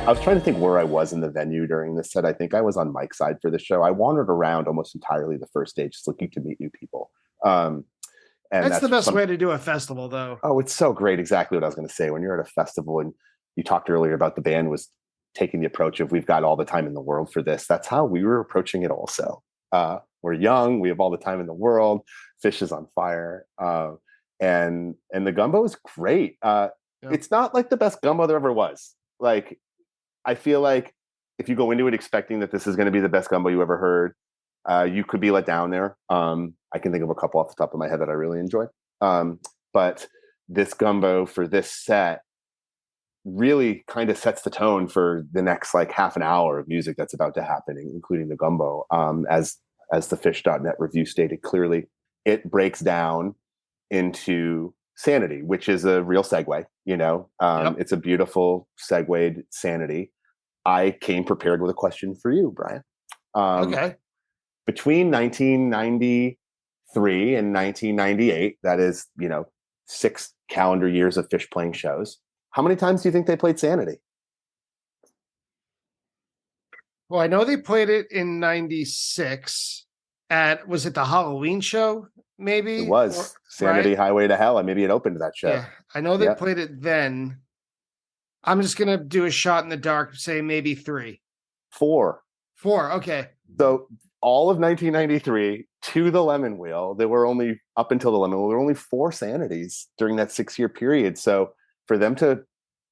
Speaker 2: I was trying to think where I was in the venue during this set. I think I was on Mike's side for the show. I wandered around almost entirely the first day, just looking to meet new people. And
Speaker 1: that's the best way to do a festival, though.
Speaker 2: Oh, it's so great. Exactly what I was going to say. When you're at a festival, and you talked earlier about the band was taking the approach of we've got all the time in the world for this. That's how we were approaching it also. We're young. We have all the time in the world. Fish is on fire. And the Gumbo is great. It's not like the best Gumbo there ever was. Like, I feel like if you go into it expecting that this is going to be the best Gumbo you ever heard, you could be let down there. I can think of a couple off the top of my head that I really enjoy. But this Gumbo for this set really kind of sets the tone for the next like half an hour of music that's about to happen, including the Gumbo. As the Fish.net review stated clearly, it breaks down into Sanity, which is a real segue. It's a beautiful segued Sanity. I came prepared with a question for you, Brian.
Speaker 1: Okay.
Speaker 2: Between 1993 and 1998, that is, 6 calendar years of Fish playing shows. How many times do you think they played Sanity?
Speaker 1: Well, I know they played it in 96 was it the Halloween show? Maybe
Speaker 2: it was Sanity right? Highway to Hell. Maybe it opened that show.
Speaker 1: Yeah, I know they played it then. I'm just going to do a shot in the dark, say maybe 3.
Speaker 2: 4.
Speaker 1: Okay.
Speaker 2: So all of 1993 to the Lemonwheel, there were only, up until the Lemonwheel, there were only 4 Sanities during that 6-year period. So for them to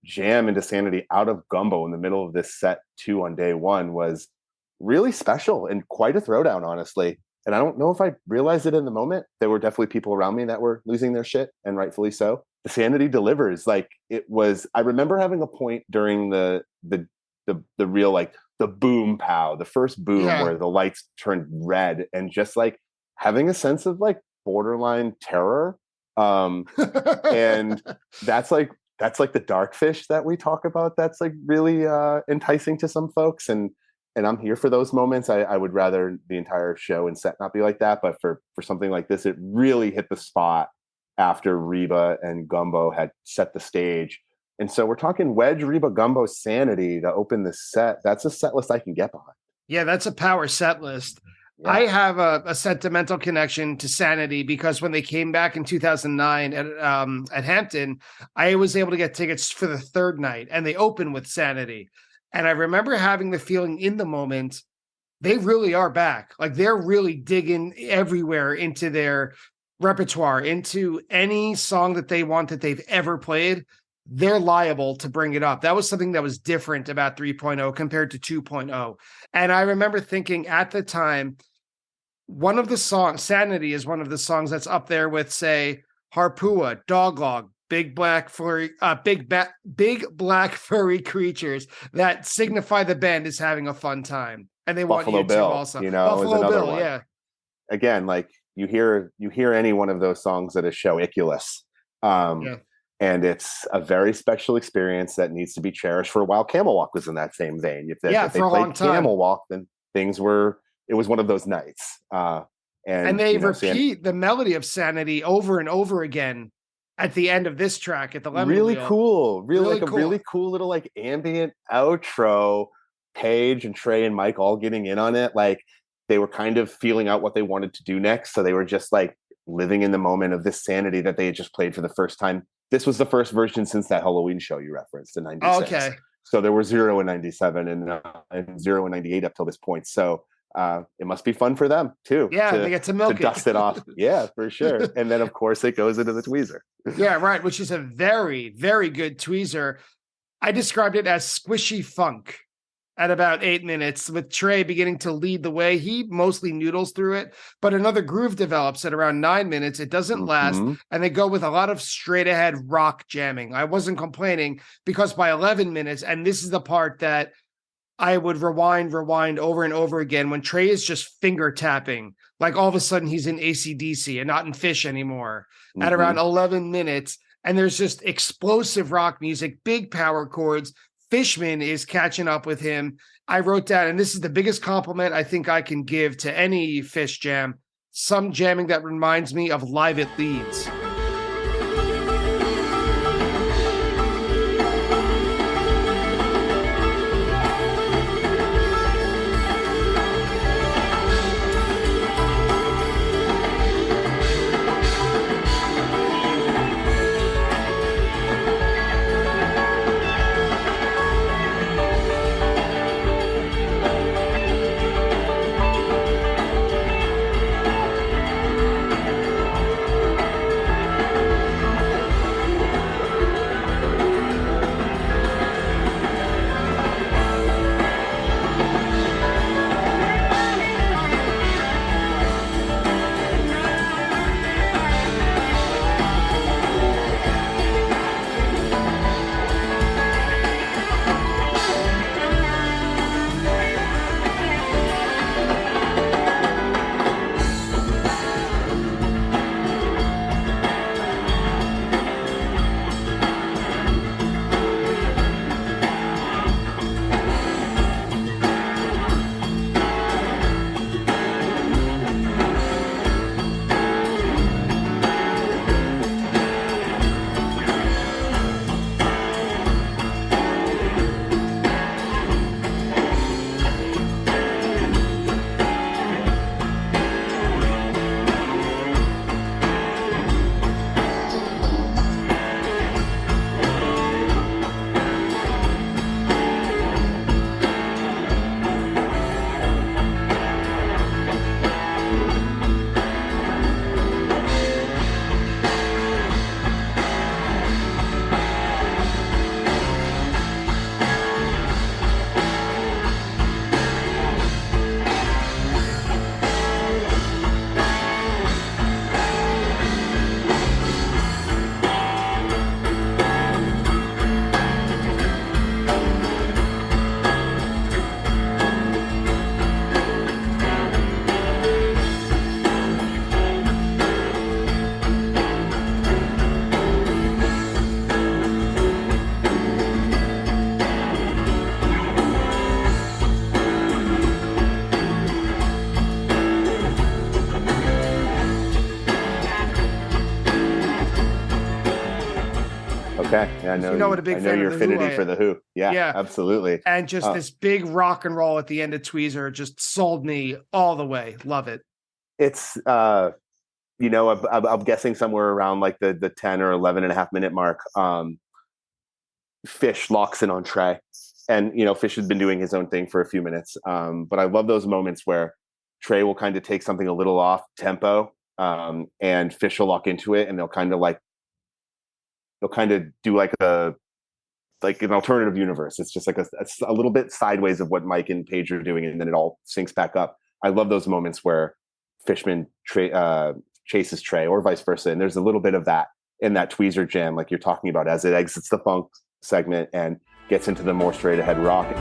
Speaker 2: jam into Sanity out of Gumbo in the middle of this set 2 on day 1 was really special and quite a throwdown, honestly. And I don't know if I realized it in the moment. There were definitely people around me that were losing their shit, and rightfully so. the Sanity delivers. Like, it was, I remember having a point during the real, like, the boom pow, the first boom where the lights turned red, and just like having a sense of like borderline terror. And that's like the dark fish that we talk about. That's like really enticing to some folks. And I'm here for those moments. I would rather the entire show and set not be like that. But for something like this, it really hit the spot after Reba and Gumbo had set the stage. And so we're talking Wedge, Reba, Gumbo, Sanity to open this set. That's a set list I can get behind.
Speaker 1: Yeah, that's a power set list.
Speaker 2: Yeah.
Speaker 1: I have a sentimental connection to Sanity because when they came back in 2009 at Hampton, I was able to get tickets for the third night, and they opened with Sanity. And I remember having the feeling in the moment, they really are back. Like, they're really digging everywhere into their repertoire, into any song that they want that they've ever played. They're liable to bring it up. That was something that was different about 3.0 compared to 2.0. And I remember thinking at the time, one of the songs, Sanity, is one of the songs that's up there with, say, Harpua, Doglog, big black furry creatures that signify the band is having a fun time, and they
Speaker 2: Buffalo
Speaker 1: want you
Speaker 2: Bill,
Speaker 1: to also.
Speaker 2: you know,
Speaker 1: Buffalo
Speaker 2: is another
Speaker 1: Bill,
Speaker 2: one.
Speaker 1: yeah.
Speaker 2: Again, like you hear any one of those songs at a show, Iculus. And it's a very special experience that needs to be cherished. For a while, Camel Walk was in that same vein. If they played Camel Walk, then it was one of those nights. And
Speaker 1: they repeat the melody of Sanity over and over again at the end of this track at the Lemonwheel.
Speaker 2: Really cool. Really
Speaker 1: cool.
Speaker 2: A really cool little like ambient outro. Paige and Trey and Mike all getting in on it. Like, they were kind of feeling out what they wanted to do next. So they were just like living in the moment of this Sanity that they had just played for the first time. This was the first version since that Halloween show you referenced in 96.
Speaker 1: Oh, okay.
Speaker 2: So there were 0 in 97 and 0 in 98 up till this point. So it must be fun for them too.
Speaker 1: Yeah, they get to milk
Speaker 2: to dust it off. Yeah, for sure. And then of course it goes into the tweezer.
Speaker 1: Yeah, right. Which is a very, very good tweezer. I described it as squishy funk at about 8 minutes, with Trey beginning to lead the way. He mostly noodles through it, but another groove develops at around 9 minutes. It doesn't last, and they go with a lot of straight ahead rock jamming. I wasn't complaining, because by 11 minutes, and this is the part that I would rewind over and over again, when Trey is just finger tapping, like all of a sudden he's in AC/DC and not in Fish anymore, at around 11 minutes. And there's just explosive rock music, big power chords. Fishman is catching up with him. I wrote down, and this is the biggest compliment I think I can give to any Fish jam, some jamming that reminds me of Live at Leeds.
Speaker 2: Okay. Yeah,
Speaker 1: You know what a big
Speaker 2: I know
Speaker 1: fan
Speaker 2: your
Speaker 1: of the Who
Speaker 2: affinity for the Who. Yeah,
Speaker 1: Yeah.
Speaker 2: absolutely.
Speaker 1: And just this big rock and roll at the end of Tweezer just sold me all the way. Love it.
Speaker 2: It's I'm guessing somewhere around like the 10 or 11 and a half minute mark. Fish locks in on Trey, and Fish has been doing his own thing for a few minutes. But I love those moments where Trey will kind of take something a little off tempo, and Fish will lock into it, and they'll kind of do like an alternative universe. It's just like a little bit sideways of what Mike and Paige are doing, and then it all syncs back up. I love those moments where Fishman chases Trey, or vice versa, and there's a little bit of that in that Tweezer jam, like you're talking about, as it exits the funk segment and gets into the more straight ahead rock.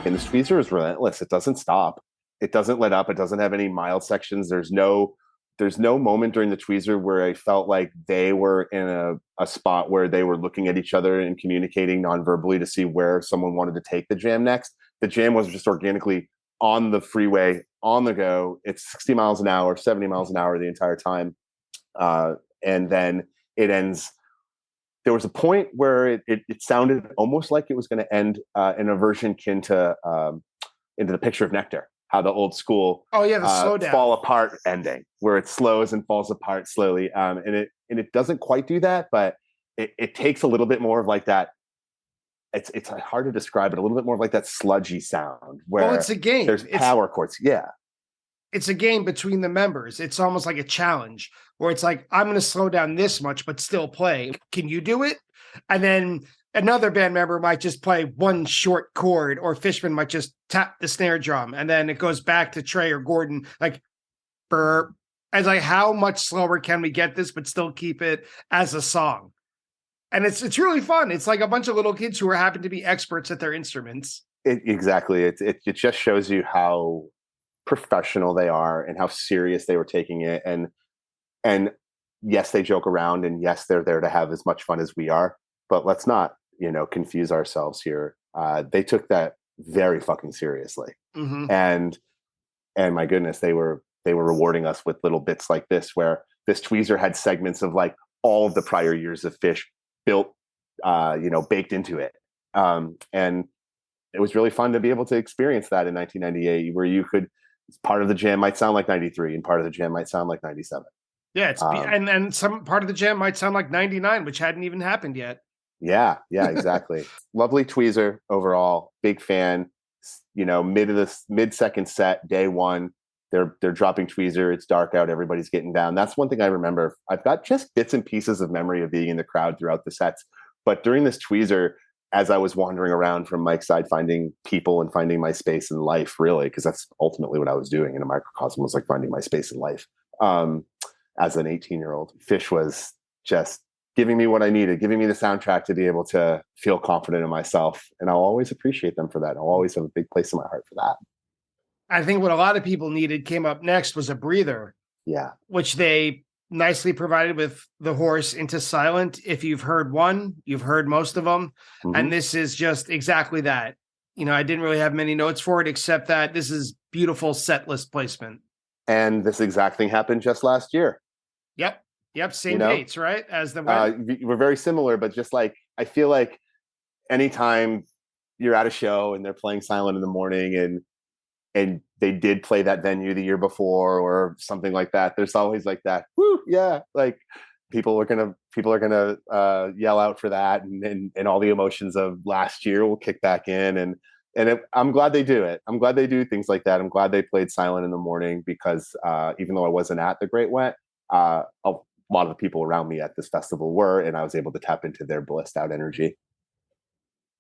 Speaker 2: And the Tweezer is relentless. It doesn't stop. It doesn't let up. It doesn't have any mild sections. There's no moment during the Tweezer where I felt like they were in a spot where they were looking at each other and communicating non-verbally to see where someone wanted to take the jam next. The jam was just organically on the freeway, on the go. It's 60 miles an hour, 70 miles an hour the entire time. And then it ends. There was a point where it sounded almost like it was going to end in a version kin to Into the Picture of Nectar, how the old school
Speaker 1: the slow down,
Speaker 2: fall apart ending, where it slows and falls apart slowly. And it doesn't quite do that, but it takes a little bit more of like that. It's hard to describe it. A little bit more of like that sludgy sound where
Speaker 1: it's a game.
Speaker 2: There's power chords. Yeah.
Speaker 1: It's a game between the members. It's almost like a challenge where it's like, I'm going to slow down this much, but still play. Can you do it? And then another band member might just play one short chord, or Fishman might just tap the snare drum. And then it goes back to Trey or Gordon, like, burp. As like, how much slower can we get this, but still keep it as a song? And it's really fun. It's like a bunch of little kids who happen to be experts at their instruments.
Speaker 2: Exactly. It just shows you how professional they are and how serious they were taking it. And yes, they joke around, and yes, they're there to have as much fun as we are, but let's not, confuse ourselves here. They took that very fucking seriously.
Speaker 1: Mm-hmm.
Speaker 2: And my goodness, they were rewarding us with little bits like this, where this Tweezer had segments of like all of the prior years of Fish built, baked into it. And it was really fun to be able to experience that in 1998, where you could, part of the jam might sound like 93 and part of the jam might sound like 97.
Speaker 1: Yeah, and some part of the jam might sound like 99, which hadn't even happened yet.
Speaker 2: Yeah, exactly. Lovely Tweezer overall. Big fan. Mid second set, day one, they're dropping Tweezer. It's dark out. Everybody's getting down. That's one thing I remember. I've got just bits and pieces of memory of being in the crowd throughout the sets. But during this Tweezer, as I was wandering around from Mike's side, finding people and finding my space in life, really, because that's ultimately what I was doing in a microcosm, was like finding my space in life. As an 18-year-old, Fish was just giving me what I needed, giving me the soundtrack to be able to feel confident in myself. And I'll always appreciate them for that. I'll always have a big place in my heart for that.
Speaker 1: I think what a lot of people needed came up next was a breather.
Speaker 2: Yeah.
Speaker 1: Which they nicely provided with the horse into silent. If you've heard one, you've heard most of them.
Speaker 2: Mm-hmm.
Speaker 1: And this is just exactly that. I didn't really have many notes for it, except that this is beautiful set list placement.
Speaker 2: And this exact thing happened just last year.
Speaker 1: Yep. Same dates, right? As the
Speaker 2: we're very similar, but just like, I feel like anytime you're at a show and they're playing Silent in the Morning and they did play that venue the year before or something like that, there's always like that, whoo, yeah, like People are gonna yell out for that, and all the emotions of last year will kick back in, I'm glad they do it. I'm glad they do things like that. I'm glad they played Silent in the Morning because even though I wasn't at the Great Wet, a lot of the people around me at this festival were, and I was able to tap into their blissed out energy.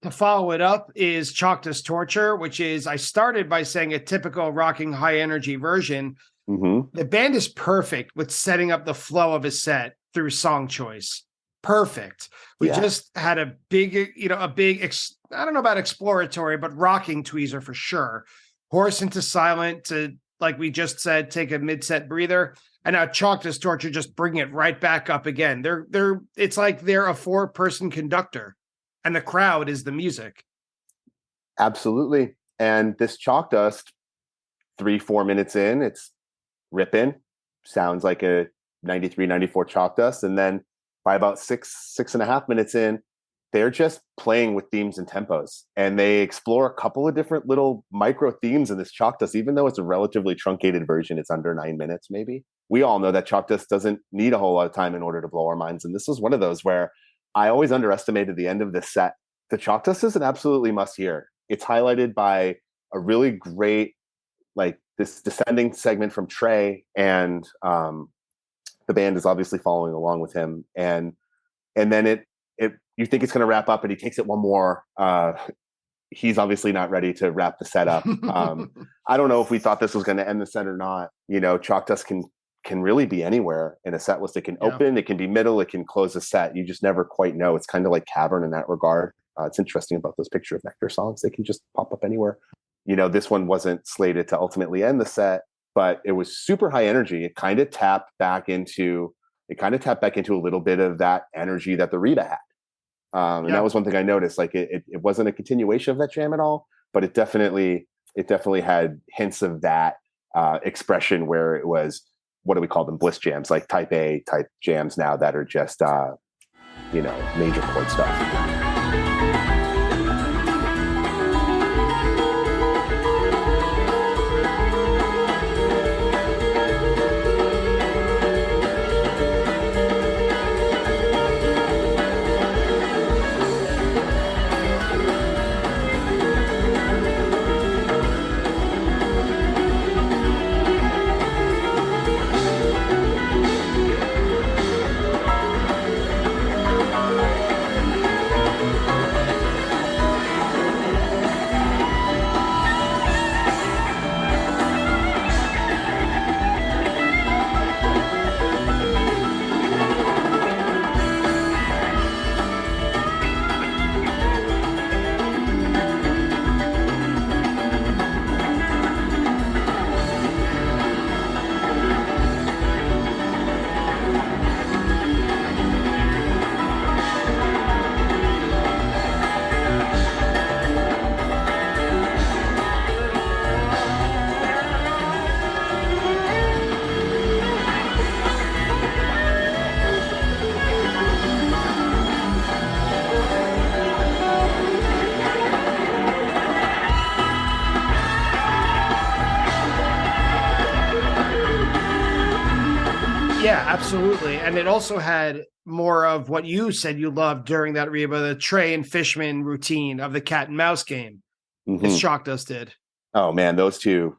Speaker 1: To follow it up is Chalk Dust Torture, which is, I started by saying a typical rocking high energy version.
Speaker 2: Mm-hmm.
Speaker 1: The band is perfect with setting up the flow of a set through song choice. Perfect. We just had a big, I don't know about exploratory, but rocking tweezer for sure. Horse into Silent to, like we just said, take a mid-set breather. And now Chalk Dust Torture, just bring it right back up again. It's like they're a 4-person conductor and the crowd is the music.
Speaker 2: Absolutely. And this Chalk Dust, 3-4 minutes in, it's ripping, sounds like a 93, 94 Chalk Dust. And then by about 6.5 minutes in, they're just playing with themes and tempos. And they explore a couple of different little micro themes in this Chalk Dust, even though it's a relatively truncated version, it's under 9 minutes, maybe. We all know that Chalk Dust doesn't need a whole lot of time in order to blow our minds. And this is one of those where I always underestimated the end of this set. The Chalk Dust is an absolutely must hear. It's highlighted by a really great, like, this descending segment from Trey, and the band is obviously following along with him, and then it you think it's going to wrap up, and he takes it one more. He's obviously not ready to wrap the set up. I don't know if we thought this was going to end the set or not. Chalk Dust can really be anywhere in a set list. It can open, it can be middle, it can close a set. You just never quite know. It's kind of like Cavern in that regard. It's interesting about those Picture of Nectar songs. They can just pop up anywhere. This one wasn't slated to ultimately end the set, but it was super high energy. It kind of tapped back into a little bit of that energy that the Reba had. And that was one thing I noticed. Like it wasn't a continuation of that jam at all, but it definitely had hints of that expression where it was, what do we call them? Bliss jams, like type A type jams now that are just, major chord stuff.
Speaker 1: Yeah, absolutely. And it also had more of what you said you loved during that Reba, the Trey and Fishman routine of the cat and mouse game. As Chalk Dust did.
Speaker 2: Oh man, those two,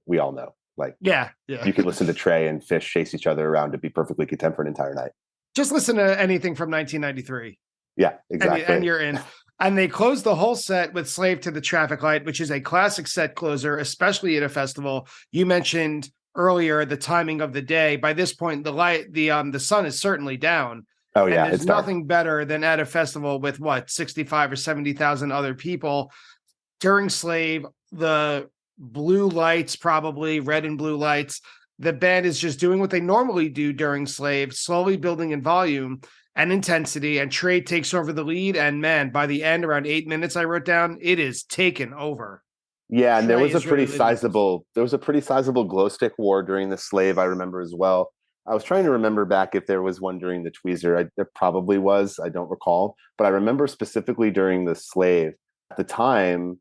Speaker 2: we all know. Like,
Speaker 1: yeah.
Speaker 2: You could listen to Trey and Fish chase each other around to be perfectly content for an entire night.
Speaker 1: Just listen to anything from 1993.
Speaker 2: Yeah, exactly.
Speaker 1: And you're in. And they closed the whole set with Slave to the Traffic Light, which is a classic set closer, especially at a festival. You mentioned earlier the timing of the day. By this point, the sun is certainly down.
Speaker 2: Oh yeah,
Speaker 1: and there's nothing better than at a festival with 65 or 70,000 other people during Slave. The blue lights, probably red and blue lights. The band is just doing what they normally do during Slave, slowly building in volume and intensity. And Trey takes over the lead. And man, by the end, around 8 minutes, I wrote down, it is taken over.
Speaker 2: Yeah, and there was a pretty sizable glow stick war during the Slave, I remember as well. I was trying to remember back if there was one during the Tweezer. There probably was. I don't recall. But I remember specifically during the Slave. At the time,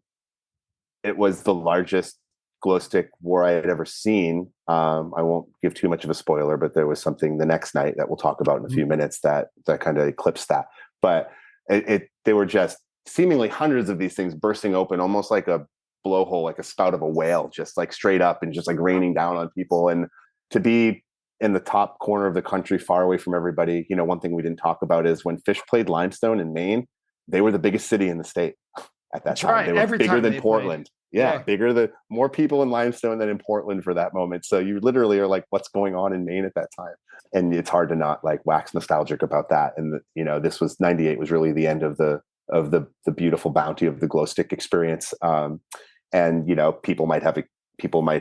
Speaker 2: it was the largest glow stick war I had ever seen. I won't give too much of a spoiler, but there was something the next night that we'll talk about in a few minutes that kind of eclipsed that. But they were just seemingly hundreds of these things bursting open, almost like a blowhole, like a spout of a whale, just like straight up and just like raining down on people. And to be in the top corner of the country, far away from everybody, one thing we didn't talk about is when Phish played Limestone in Maine, they were the biggest city in the state at that time.
Speaker 1: Right.
Speaker 2: They were
Speaker 1: Every
Speaker 2: bigger
Speaker 1: time
Speaker 2: than Portland. Yeah, more people in Limestone than in Portland for that moment. So you literally are like, what's going on in Maine at that time? And it's hard to not like wax nostalgic about that. And this was 98 was really the end of the beautiful bounty of the glow stick experience. And people might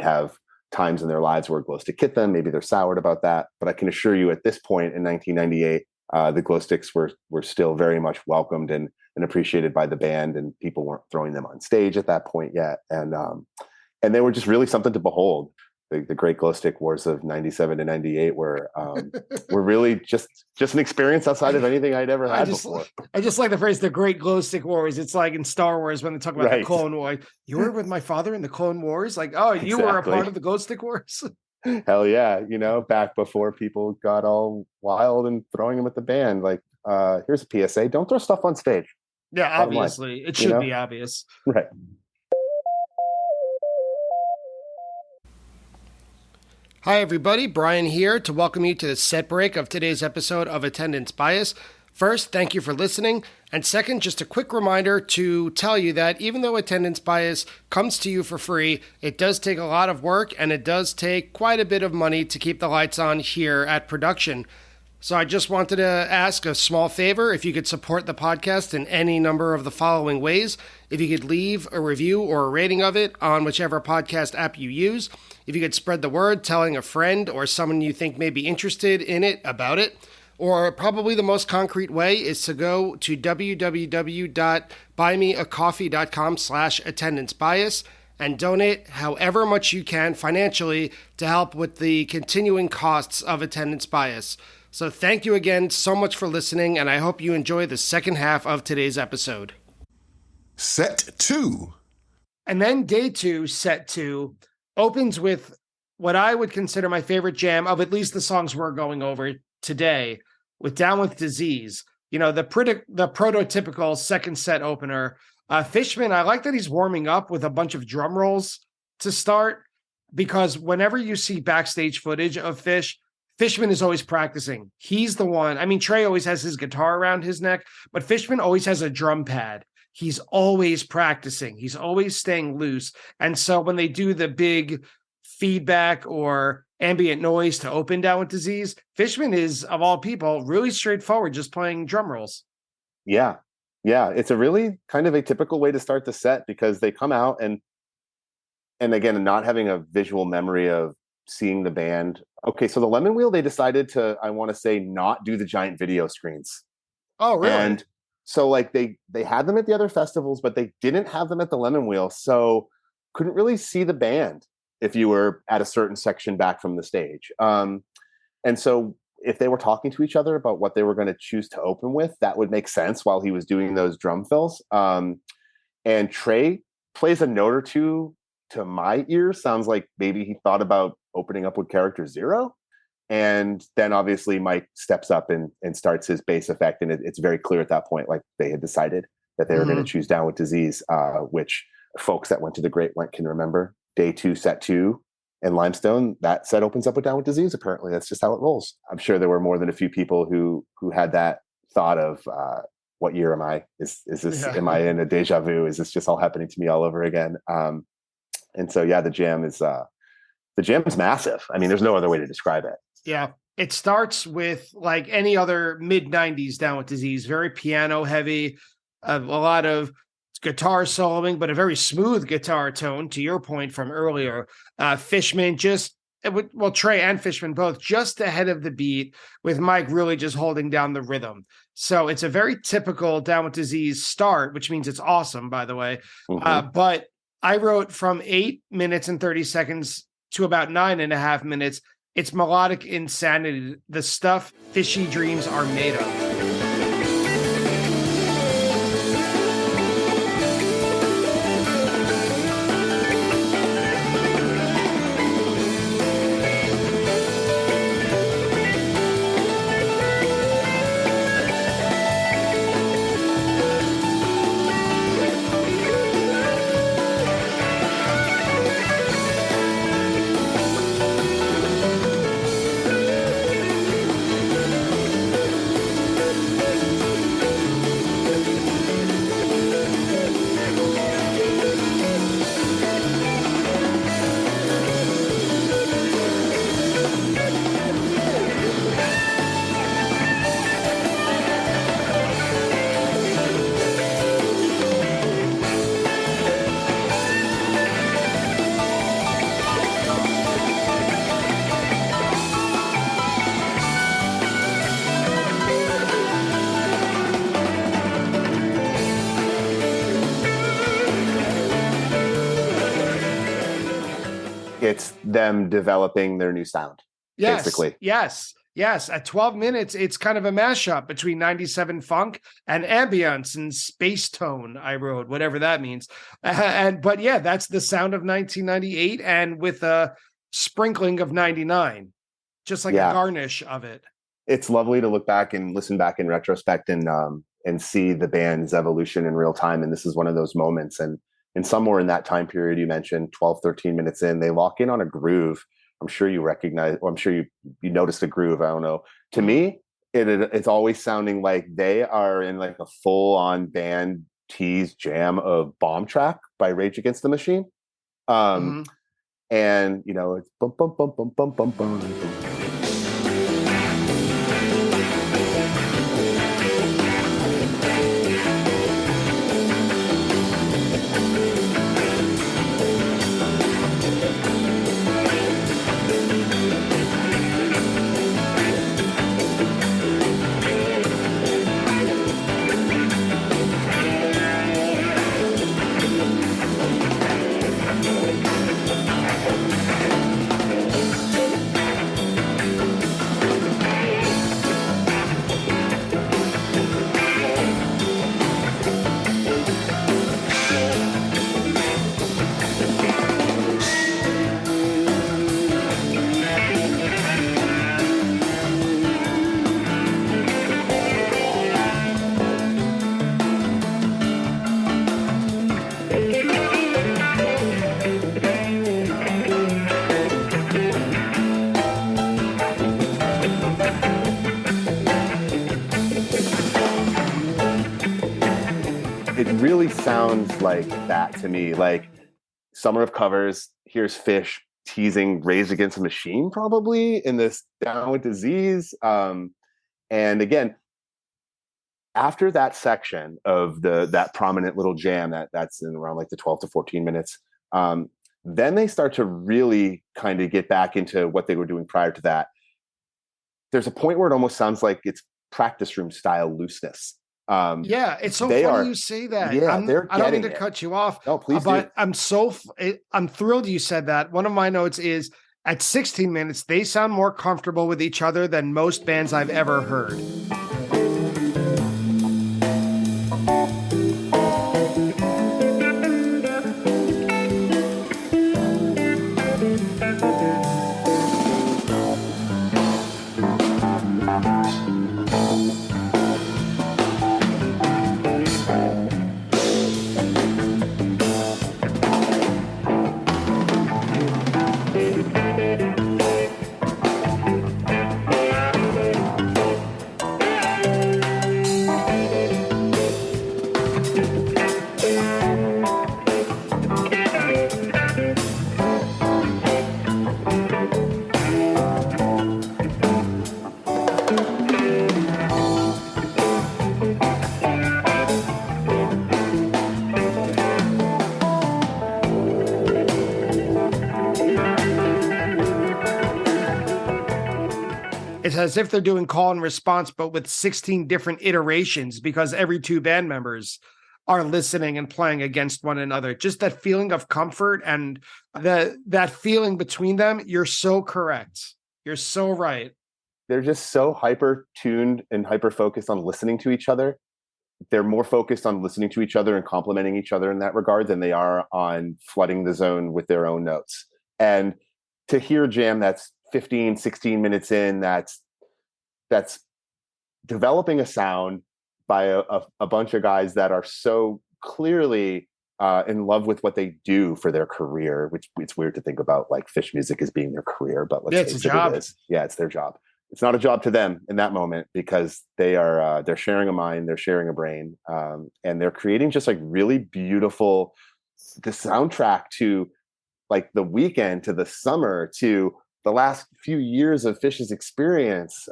Speaker 2: have times in their lives where glow stick hit them. Maybe they're soured about that. But I can assure you, at this point in 1998, the glow sticks were still very much welcomed and appreciated by the band, and people weren't throwing them on stage at that point yet. And they were just really something to behold. The great glow stick wars of 97 to 98 were really just an experience outside of anything I'd ever had before.
Speaker 1: I just like the phrase, the great glow stick wars. It's like in Star Wars when they talk about the Clone Wars. You were with my father in the Clone Wars? Like, oh, you were a part of the glow stick wars?
Speaker 2: Hell yeah. Back before people got all wild and throwing them at the band. Like, here's a PSA. Don't throw stuff on stage.
Speaker 1: Yeah, obviously. It should be obvious.
Speaker 2: Right.
Speaker 1: Hi, everybody. Brian here to welcome you to the set break of today's episode of Attendance Bias. First, thank you for listening. And second, just a quick reminder to tell you that even though Attendance Bias comes to you for free, it does take a lot of work and it does take quite a bit of money to keep the lights on here at production. So I just wanted to ask a small favor. If you could support the podcast in any number of the following ways. If you could leave a review or a rating of it on whichever podcast app you use. If you could spread the word, telling a friend or someone you think may be interested in it about it. Or probably the most concrete way is to go to www.buymeacoffee.com/attendancebias and donate however much you can financially to help with the continuing costs of Attendance Bias. So thank you again so much for listening, and I hope you enjoy the second half of today's episode.
Speaker 3: Set 2.
Speaker 1: And then day 2, set 2, opens with what I would consider my favorite jam of at least the songs we're going over today, with Down with Disease. The prototypical second set opener. Fishman, I like that he's warming up with a bunch of drum rolls to start, because whenever you see backstage footage of Phish, Fishman is always practicing. He's the one. I mean, Trey always has his guitar around his neck, but Fishman always has a drum pad. He's always practicing. He's always staying loose. And so when they do the big feedback or ambient noise to open Down with Disease, Fishman is, of all people, really straightforward, just playing drum rolls.
Speaker 2: Yeah. It's a really kind of a typical way to start the set, because they come out and again, not having a visual memory of seeing the band. Okay, so the Lemonwheel, they decided to, I want to say, not do the giant video screens.
Speaker 1: Oh, really?
Speaker 2: And so like they had them at the other festivals, but they didn't have them at the Lemonwheel, so couldn't really see the band if you were at a certain section back from the stage. And so if they were talking to each other about what they were going to choose to open with, that would make sense while he was doing those drum fills. And Trey plays a note or two, to my ear, sounds like maybe he thought about opening up with character 0. And then obviously Mike steps up and starts his bass effect. And it's very clear at that point, like they had decided that they were going to choose Down with Disease, which folks that went to the Great Went can remember. Day 2, set 2 in Limestone, that set opens up with Down with Disease. Apparently that's just how it rolls. I'm sure there were more than a few people who had that thought of what year am I? Is this, am I in a deja vu? Is this just all happening to me all over again? And so, yeah, the jam is massive. I mean, there's no other way to describe it.
Speaker 1: Yeah. It starts with, like any other mid-90s Down with Disease, very piano heavy, a lot of guitar soloing, but a very smooth guitar tone, to your point from earlier. Fishman Trey and Fishman both just ahead of the beat, with Mike really just holding down the rhythm. So it's a very typical Down with Disease start, which means it's awesome, by the way. But I wrote from 8 minutes and 30 seconds to about 9.5 minutes. It's melodic insanity, the stuff Fishy dreams are made of.
Speaker 2: It's them developing their new sound, basically.
Speaker 1: Yes. At 12 minutes, it's kind of a mashup between 97 funk and ambience and space tone, I wrote, whatever that means. But yeah, that's the sound of 1998 and with a sprinkling of 99, just like a garnish of it.
Speaker 2: It's lovely to look back and listen back in retrospect and see the band's evolution in real time. And this is one of those moments. And somewhere in that time period you mentioned, 12, 13 minutes in, they lock in on a groove. I'm sure you recognize, or I'm sure you noticed a groove. I don't know. To me, it's always sounding like they are in like a full-on band tease jam of Bomb Track by Rage Against the Machine. And it's bum bum bum bum bum bum bum. It really sounds like that to me. Like Summer of Covers, here's Fish teasing Rage Against the Machine, probably in this Down with Disease. And again, after that section of that prominent little jam that's in around like the 12 to 14 minutes, then they start to really kind of get back into what they were doing prior to that. There's a point where it almost sounds like it's practice room style looseness.
Speaker 1: It's so funny you say that.
Speaker 2: Yeah,
Speaker 1: I don't mean to cut you off.
Speaker 2: No, please
Speaker 1: but
Speaker 2: do.
Speaker 1: I'm thrilled you said that. One of my notes is at 16 minutes, they sound more comfortable with each other than most bands I've ever heard. It's as if they're doing call and response, but with 16 different iterations because every two band members are listening and playing against one another. Just that feeling of comfort and that feeling between them. You're so correct. You're so right.
Speaker 2: They're just so hyper tuned and hyper focused on listening to each other. They're more focused on listening to each other and complimenting each other in that regard than they are on flooding the zone with their own notes. And to hear a jam that's 15, 16 minutes in, that's developing a sound by a bunch of guys that are so clearly in love with what they do for their career, which it's weird to think about like Fish music as being their career, but let's
Speaker 1: it's a job.
Speaker 2: It is. Yeah, it's their job. It's not a job to them in that moment because they're sharing a mind, they're sharing a brain, and they're creating just like really beautiful, the soundtrack to like the weekend, to the summer, to the last few years of Fish's experience.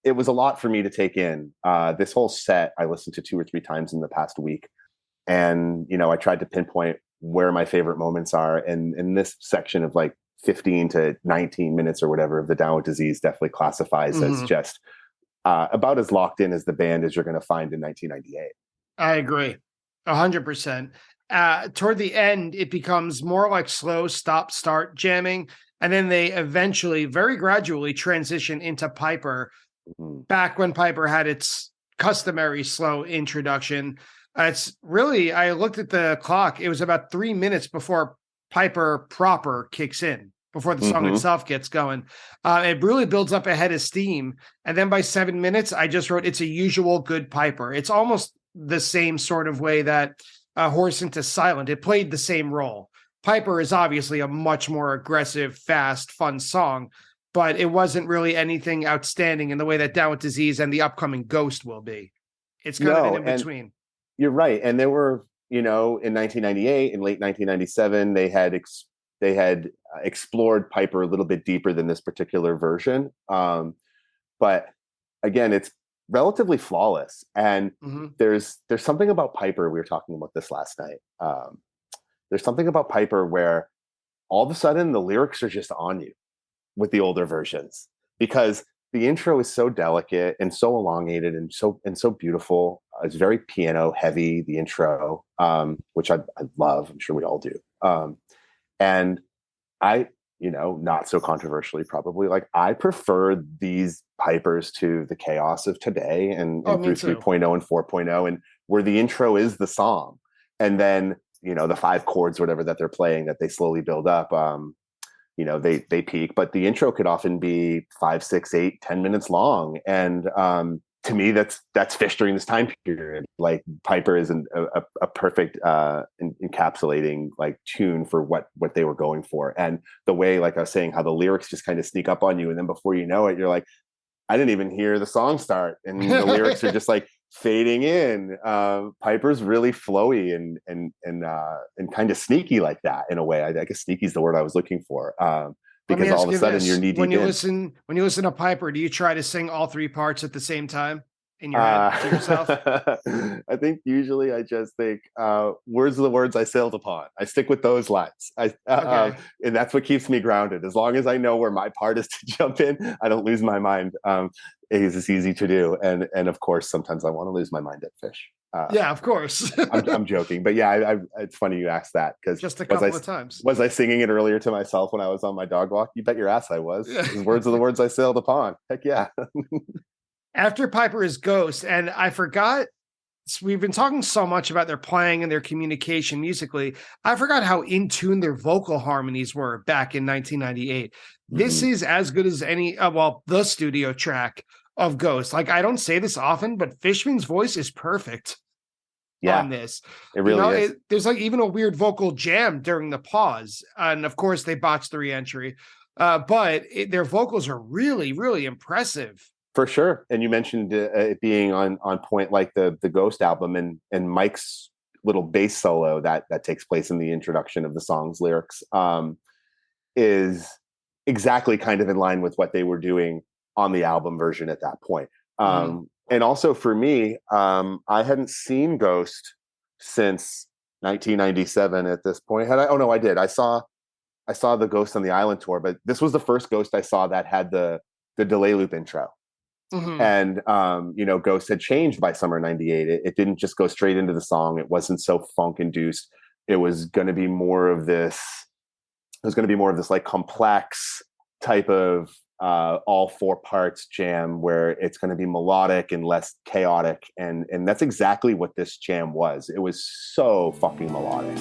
Speaker 2: It was a lot for me to take in. This whole set I listened to 2 or 3 times in the past week. And, I tried to pinpoint where my favorite moments are. And in this section of like 15 to 19 minutes or whatever of the Down with Disease definitely classifies as just about as locked in as the band as you're going to find in 1998.
Speaker 1: I agree 100%. toward the end, it becomes more like slow stop start jamming. And then they eventually, very gradually, transition into Piper. Back when Piper had its customary slow introduction. It's really, I looked at the clock, it was about 3 minutes before Piper proper kicks in, before the song itself gets going. It really builds up a head of steam. And then by 7 minutes, I just wrote, it's a usual good Piper. It's almost the same sort of way that Horse into Silent, it played the same role. Piper is obviously a much more aggressive, fast, fun song, but it wasn't really anything outstanding in the way that Down with Disease and the upcoming Ghost will be. It's kind of in between.
Speaker 2: You're right. And there were, in 1998, in late 1997, they had explored Piper a little bit deeper than this particular version. But again, it's relatively flawless. And there's something about Piper. We were talking about this last night. There's something about Piper where all of a sudden the lyrics are just on you with the older versions, because the intro is so delicate and so elongated and so beautiful. It's very piano heavy, the intro, which I love. I'm sure we all do. And I, not so controversially, probably, like, I prefer these Pipers to the chaos of today and through 3.0 and 4.0, and where the intro is the song. And then, the 5 chords, whatever that they're playing, that they slowly build up, they peak, but the intro could often be 5, 6, 8, 10 minutes long. And to me, that's Fish during this time period. Like, Piper is a perfect encapsulating like tune for what they were going for. And the way, like I was saying, how the lyrics just kind of sneak up on you, and then before you know it, you're like, I didn't even hear the song start, and the lyrics are just like fading in. Piper's really flowy and kind of sneaky like that, in a way. I guess sneaky is the word I was looking for. Because all of a sudden you're knee deep
Speaker 1: when you listen to Piper, do you try to sing all 3 parts at the same time in your head to yourself?
Speaker 2: I think usually I just think words are the words I sailed upon. I stick with those lines. And that's what keeps me grounded. As long as I know where my part is to jump in, I don't lose my mind. It's easy to do. And of course, sometimes I want to lose my mind at Fish.
Speaker 1: Yeah, of course.
Speaker 2: I'm joking, but yeah, it's funny you asked that, because
Speaker 1: just a couple of times.
Speaker 2: Was I singing it earlier to myself when I was on my dog walk? You bet your ass I was. Yeah. Words are the words I sailed upon. Heck yeah.
Speaker 1: After Piper is Ghost, and I forgot, we've been talking so much about their playing and their communication musically. I forgot how in tune their vocal harmonies were back in 1998. This is as good as any, the studio track of Ghost. Like, I don't say this often, but Fishman's voice is perfect on this.
Speaker 2: It really is.
Speaker 1: There's like even a weird vocal jam during the pause. And of course they botched the re-entry. But their vocals are really, really impressive.
Speaker 2: For sure. And you mentioned it being on point, like the Ghost album, and Mike's little bass solo that takes place in the introduction of the song's lyrics is exactly kind of in line with what they were doing on the album version at that point. And also for me, I hadn't seen Ghost since 1997 at this point. Had I? Oh no, I did. I saw the Ghost on the Island tour, but this was the first Ghost I saw that had the delay loop intro. And Ghost had changed by summer 98. It didn't just go straight into the song. It wasn't so funk induced. It was going to be more of this. It was going to be more of this like complex type of all 4 parts jam, where it's going to be melodic and less chaotic, and that's exactly what this jam was. It was so fucking melodic.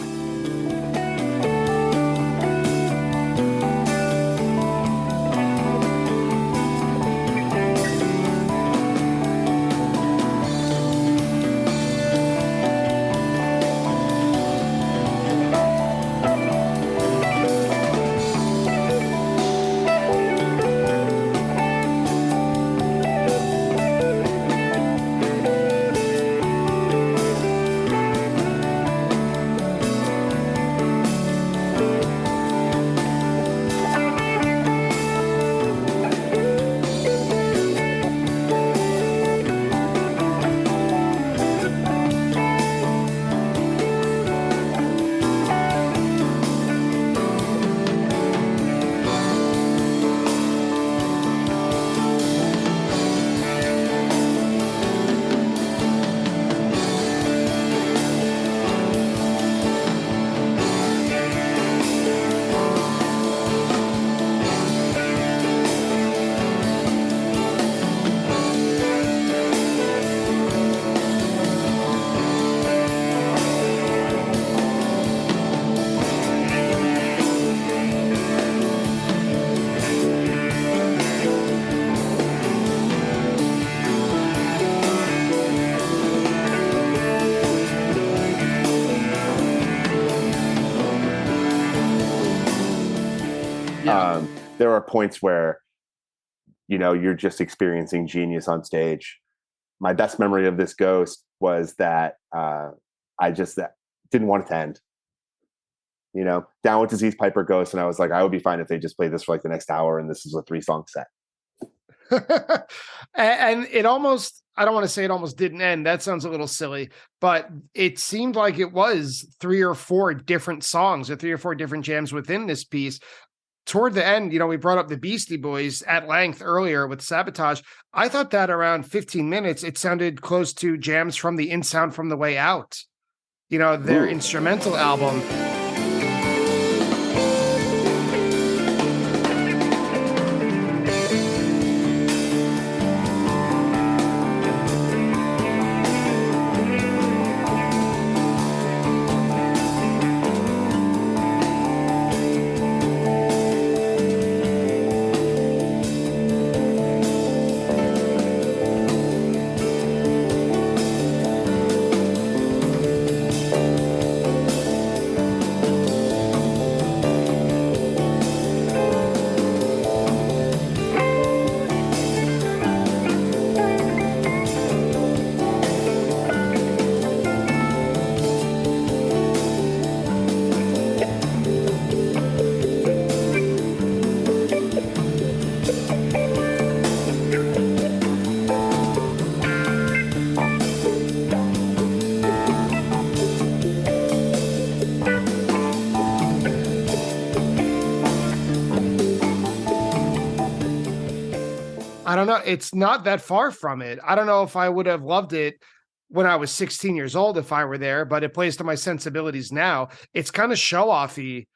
Speaker 2: there are points where, you're just experiencing genius on stage. My best memory of this Ghost was that I just didn't want it to end. Down with Disease, Piper, Ghost, and I was like, I would be fine if they just played this for like the next hour, and this is a 3-song set.
Speaker 1: And it almost, I don't want to say it almost didn't end. That sounds a little silly, but it seemed like it was 3 or 4 different songs or 3 or 4 different jams within this piece. Toward the end, we brought up the Beastie Boys at length earlier with Sabotage. I thought that around 15 minutes, it sounded close to jams from the In Sound from the Way Out, their instrumental album. I don't know. It's not that far from it. I don't know if I would have loved it when I was 16 years old if I were there, but it plays to my sensibilities now. It's kind of show-offy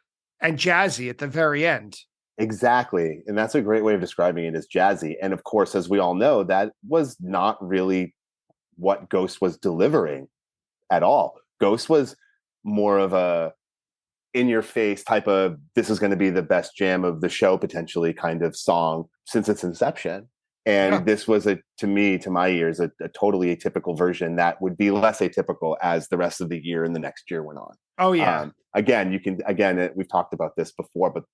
Speaker 1: and jazzy at the very end.
Speaker 2: Exactly. And that's a great way of describing it, as jazzy. And of course, as we all know, that was not really what Ghost was delivering at all. Ghost was more of a in-your-face type of, this is going to be the best jam of the show potentially kind of song since its inception. And this was, to my ears, a totally atypical version that would be less atypical as the rest of the year and the next year went on.
Speaker 1: Oh, yeah.
Speaker 2: We've talked about this before, but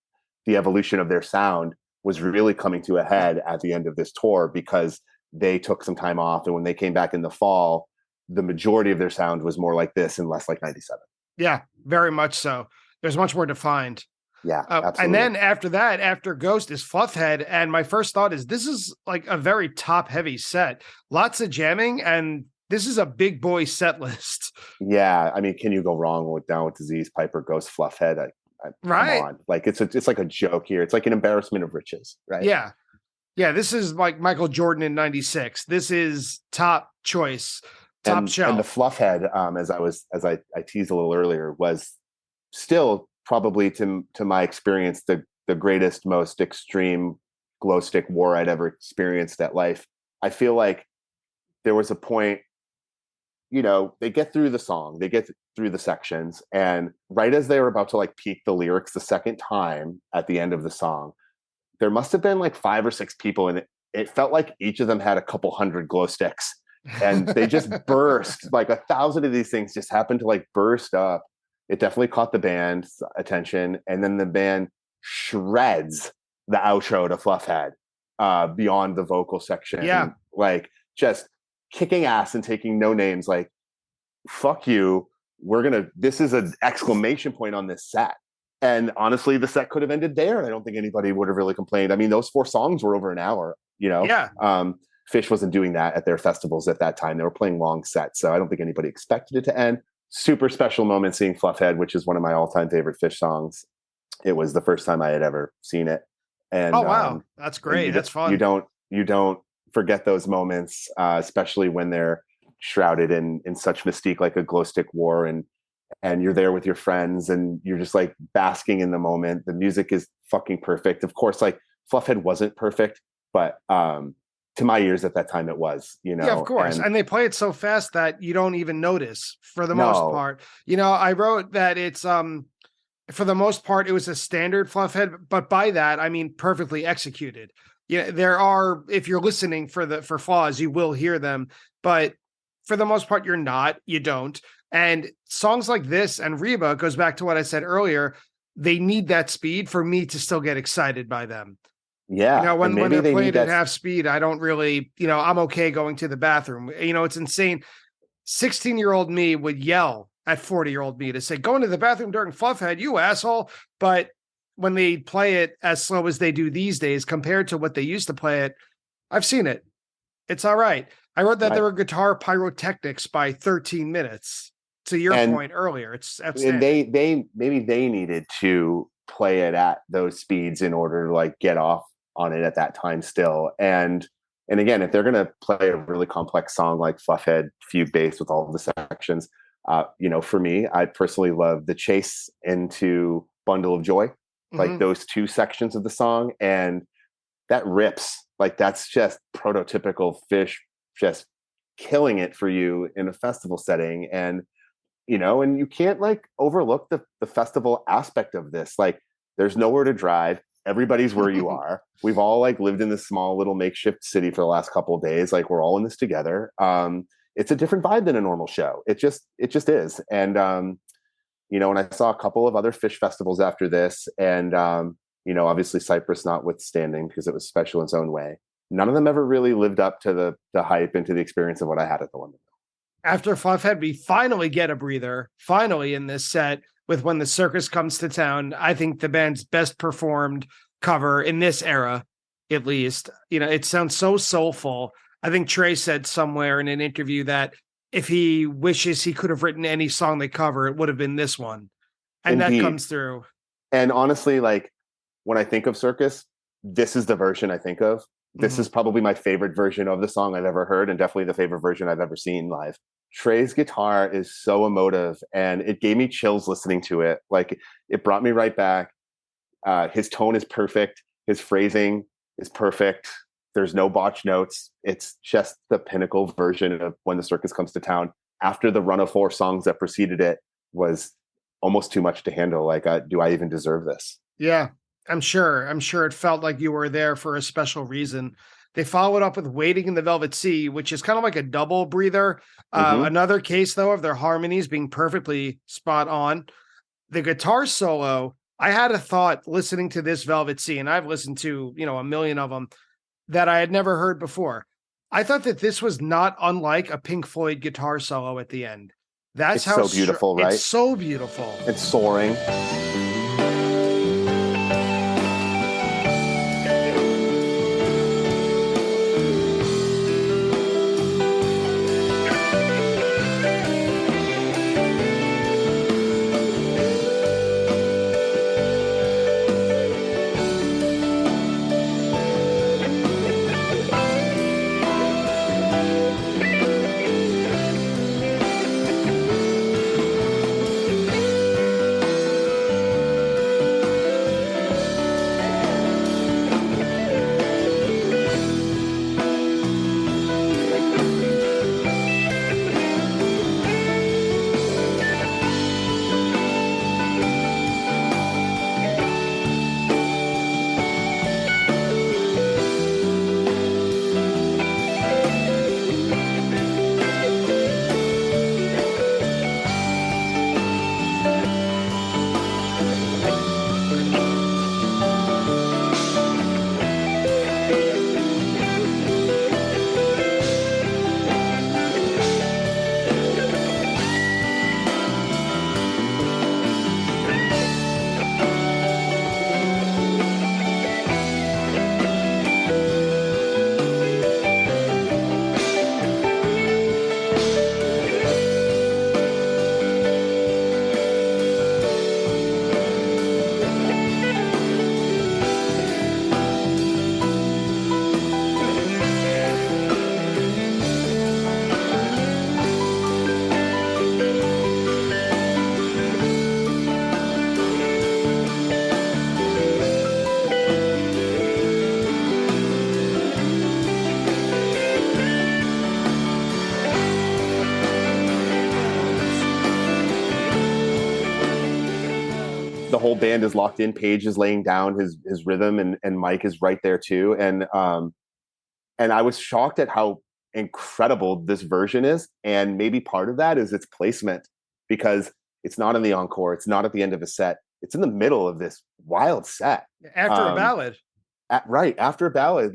Speaker 2: the evolution of their sound was really coming to a head at the end of this tour because they took some time off. And when they came back in the fall, the majority of their sound was more like this and less like 97.
Speaker 1: Yeah, very much so. There's much more defined.
Speaker 2: Yeah, absolutely.
Speaker 1: And then after that, after Ghost is Fluffhead. And my first thought is this is like a very top heavy set. Lots of jamming. And this is a big boy set list.
Speaker 2: Yeah. I mean, can you go wrong with Down with Disease, Piper, Ghost, Fluffhead?
Speaker 1: Right.
Speaker 2: Come on. Like it's like a joke here. It's like an embarrassment of riches, right?
Speaker 1: Yeah. Yeah. This is like Michael Jordan in 96. This is top choice, top shelf.
Speaker 2: And the Fluffhead, as I teased a little earlier, was still probably to my experience the greatest, most extreme glow stick war I'd ever experienced at life. I feel like there was a point, they get through the song, they get through the sections, and right as they were about to like peak the lyrics the second time at the end of the song, there must have been like 5 or 6 people, and it felt like each of them had a couple hundred glow sticks, and they just burst. Like 1,000 of these things just happened to like burst up. It definitely caught the band's attention, and then the band shreds the outro to Fluffhead beyond the vocal section.
Speaker 1: Yeah,
Speaker 2: like just kicking ass and taking no names. Like, fuck you. This is an exclamation point on this set. And honestly, the set could have ended there, and I don't think anybody would have really complained. I mean, those 4 songs were over an hour.
Speaker 1: Yeah.
Speaker 2: Fish wasn't doing that at their festivals at that time. They were playing long sets, so I don't think anybody expected it to end. Super special moment seeing Fluffhead, which is one of my all-time favorite Fish songs. It was the first time I had ever seen it. And
Speaker 1: oh wow, that's great. That's fun.
Speaker 2: You don't forget those moments, especially when they're shrouded in such mystique, like a glow stick war, and you're there with your friends and you're just like basking in the moment. The music is fucking perfect. Of course, like Fluffhead wasn't perfect, but to my ears at that time it was,
Speaker 1: Yeah, of course. And they play it so fast that you don't even notice for the most part. I wrote that it's for the most part it was a standard Fluffhead, but by that I mean perfectly executed. Yeah, there are, if you're listening for flaws, you will hear them, but for the most part you don't. And songs like this and Reba goes back to what I said earlier. they need that speed for me to still get excited by them.
Speaker 2: Yeah, and
Speaker 1: When
Speaker 2: maybe
Speaker 1: they're
Speaker 2: they need
Speaker 1: played at
Speaker 2: that.
Speaker 1: half speed, I don't really, I'm okay going to the bathroom. It's insane. 16-year-old me would yell at 40-year-old me to say, going to the bathroom during Fluffhead, you asshole. But when they play it as slow as they do these days, compared to what they used to play it, I've seen it. It's all right. I heard that
Speaker 2: Right.
Speaker 1: there were guitar pyrotechnics by 13 minutes. To your
Speaker 2: And
Speaker 1: point earlier, it's
Speaker 2: and
Speaker 1: outstanding.
Speaker 2: they maybe they needed to play it at those speeds in order to like get off on it at that time still. And again, if they're going to play a really complex song like Fluffhead Fugue Bass with all of the sections, for me, I personally love the chase into Bundle of Joy, like
Speaker 1: Mhm.
Speaker 2: those two sections of the song, and that rips. Like that's just prototypical Fish, just killing it for you in a festival setting. And you can't like overlook the festival aspect of this. Like there's nowhere to drive. Everybody's where you are. We've all like lived in this small little makeshift city for the last couple of days. Like we're all in this together. It's a different vibe than a normal show. It just is. And I saw a couple of other Fish festivals after this, and obviously Cyprus notwithstanding, because it was special in its own way. None of them ever really lived up to the hype and to the experience of what I had at the London.
Speaker 1: After Fluffhead, we finally get a breather, finally in this set with When the Circus Comes to Town. I think the band's best performed cover in this era, at least. It sounds so soulful. I think Trey said somewhere in an interview that if he wishes he could have written any song they cover, it would have been this one. And that
Speaker 2: Indeed.
Speaker 1: comes through.
Speaker 2: And honestly, like when I think of Circus, this is the version I think of. This
Speaker 1: Mhm.
Speaker 2: is probably my favorite version of the song I've ever heard, and definitely the favorite version I've ever seen live. Trey's guitar is so emotive, and it gave me chills listening to it. Like it brought me right back. His tone is perfect. His phrasing is perfect. There's no botch notes. It's just the pinnacle version of When the Circus Comes to Town. After the run of 4 songs that preceded it was almost too much to handle. Like, do I even deserve this?
Speaker 1: Yeah, I'm sure. I'm sure it felt like you were there for a special reason. They followed up with Waiting in the Velvet Sea, which is kind of like a double breather.
Speaker 2: Mm-hmm.
Speaker 1: Another case, though, of their harmonies being perfectly spot on. The guitar solo, I had a thought listening to this Velvet Sea, and I've listened to, a million of them that I had never heard before. I thought that this was not unlike a Pink Floyd guitar solo at the end. That's
Speaker 2: It's
Speaker 1: how
Speaker 2: so beautiful,
Speaker 1: it's
Speaker 2: right?
Speaker 1: so beautiful.
Speaker 2: It's soaring. The whole band is locked in. Page is laying down his rhythm, and Mike is right there too. And I was shocked at how incredible this version is. And maybe part of that is its placement, because it's not in the encore, it's not at the end of a set. it's in the middle of this wild set.
Speaker 1: After a ballad.
Speaker 2: Right, after a ballad.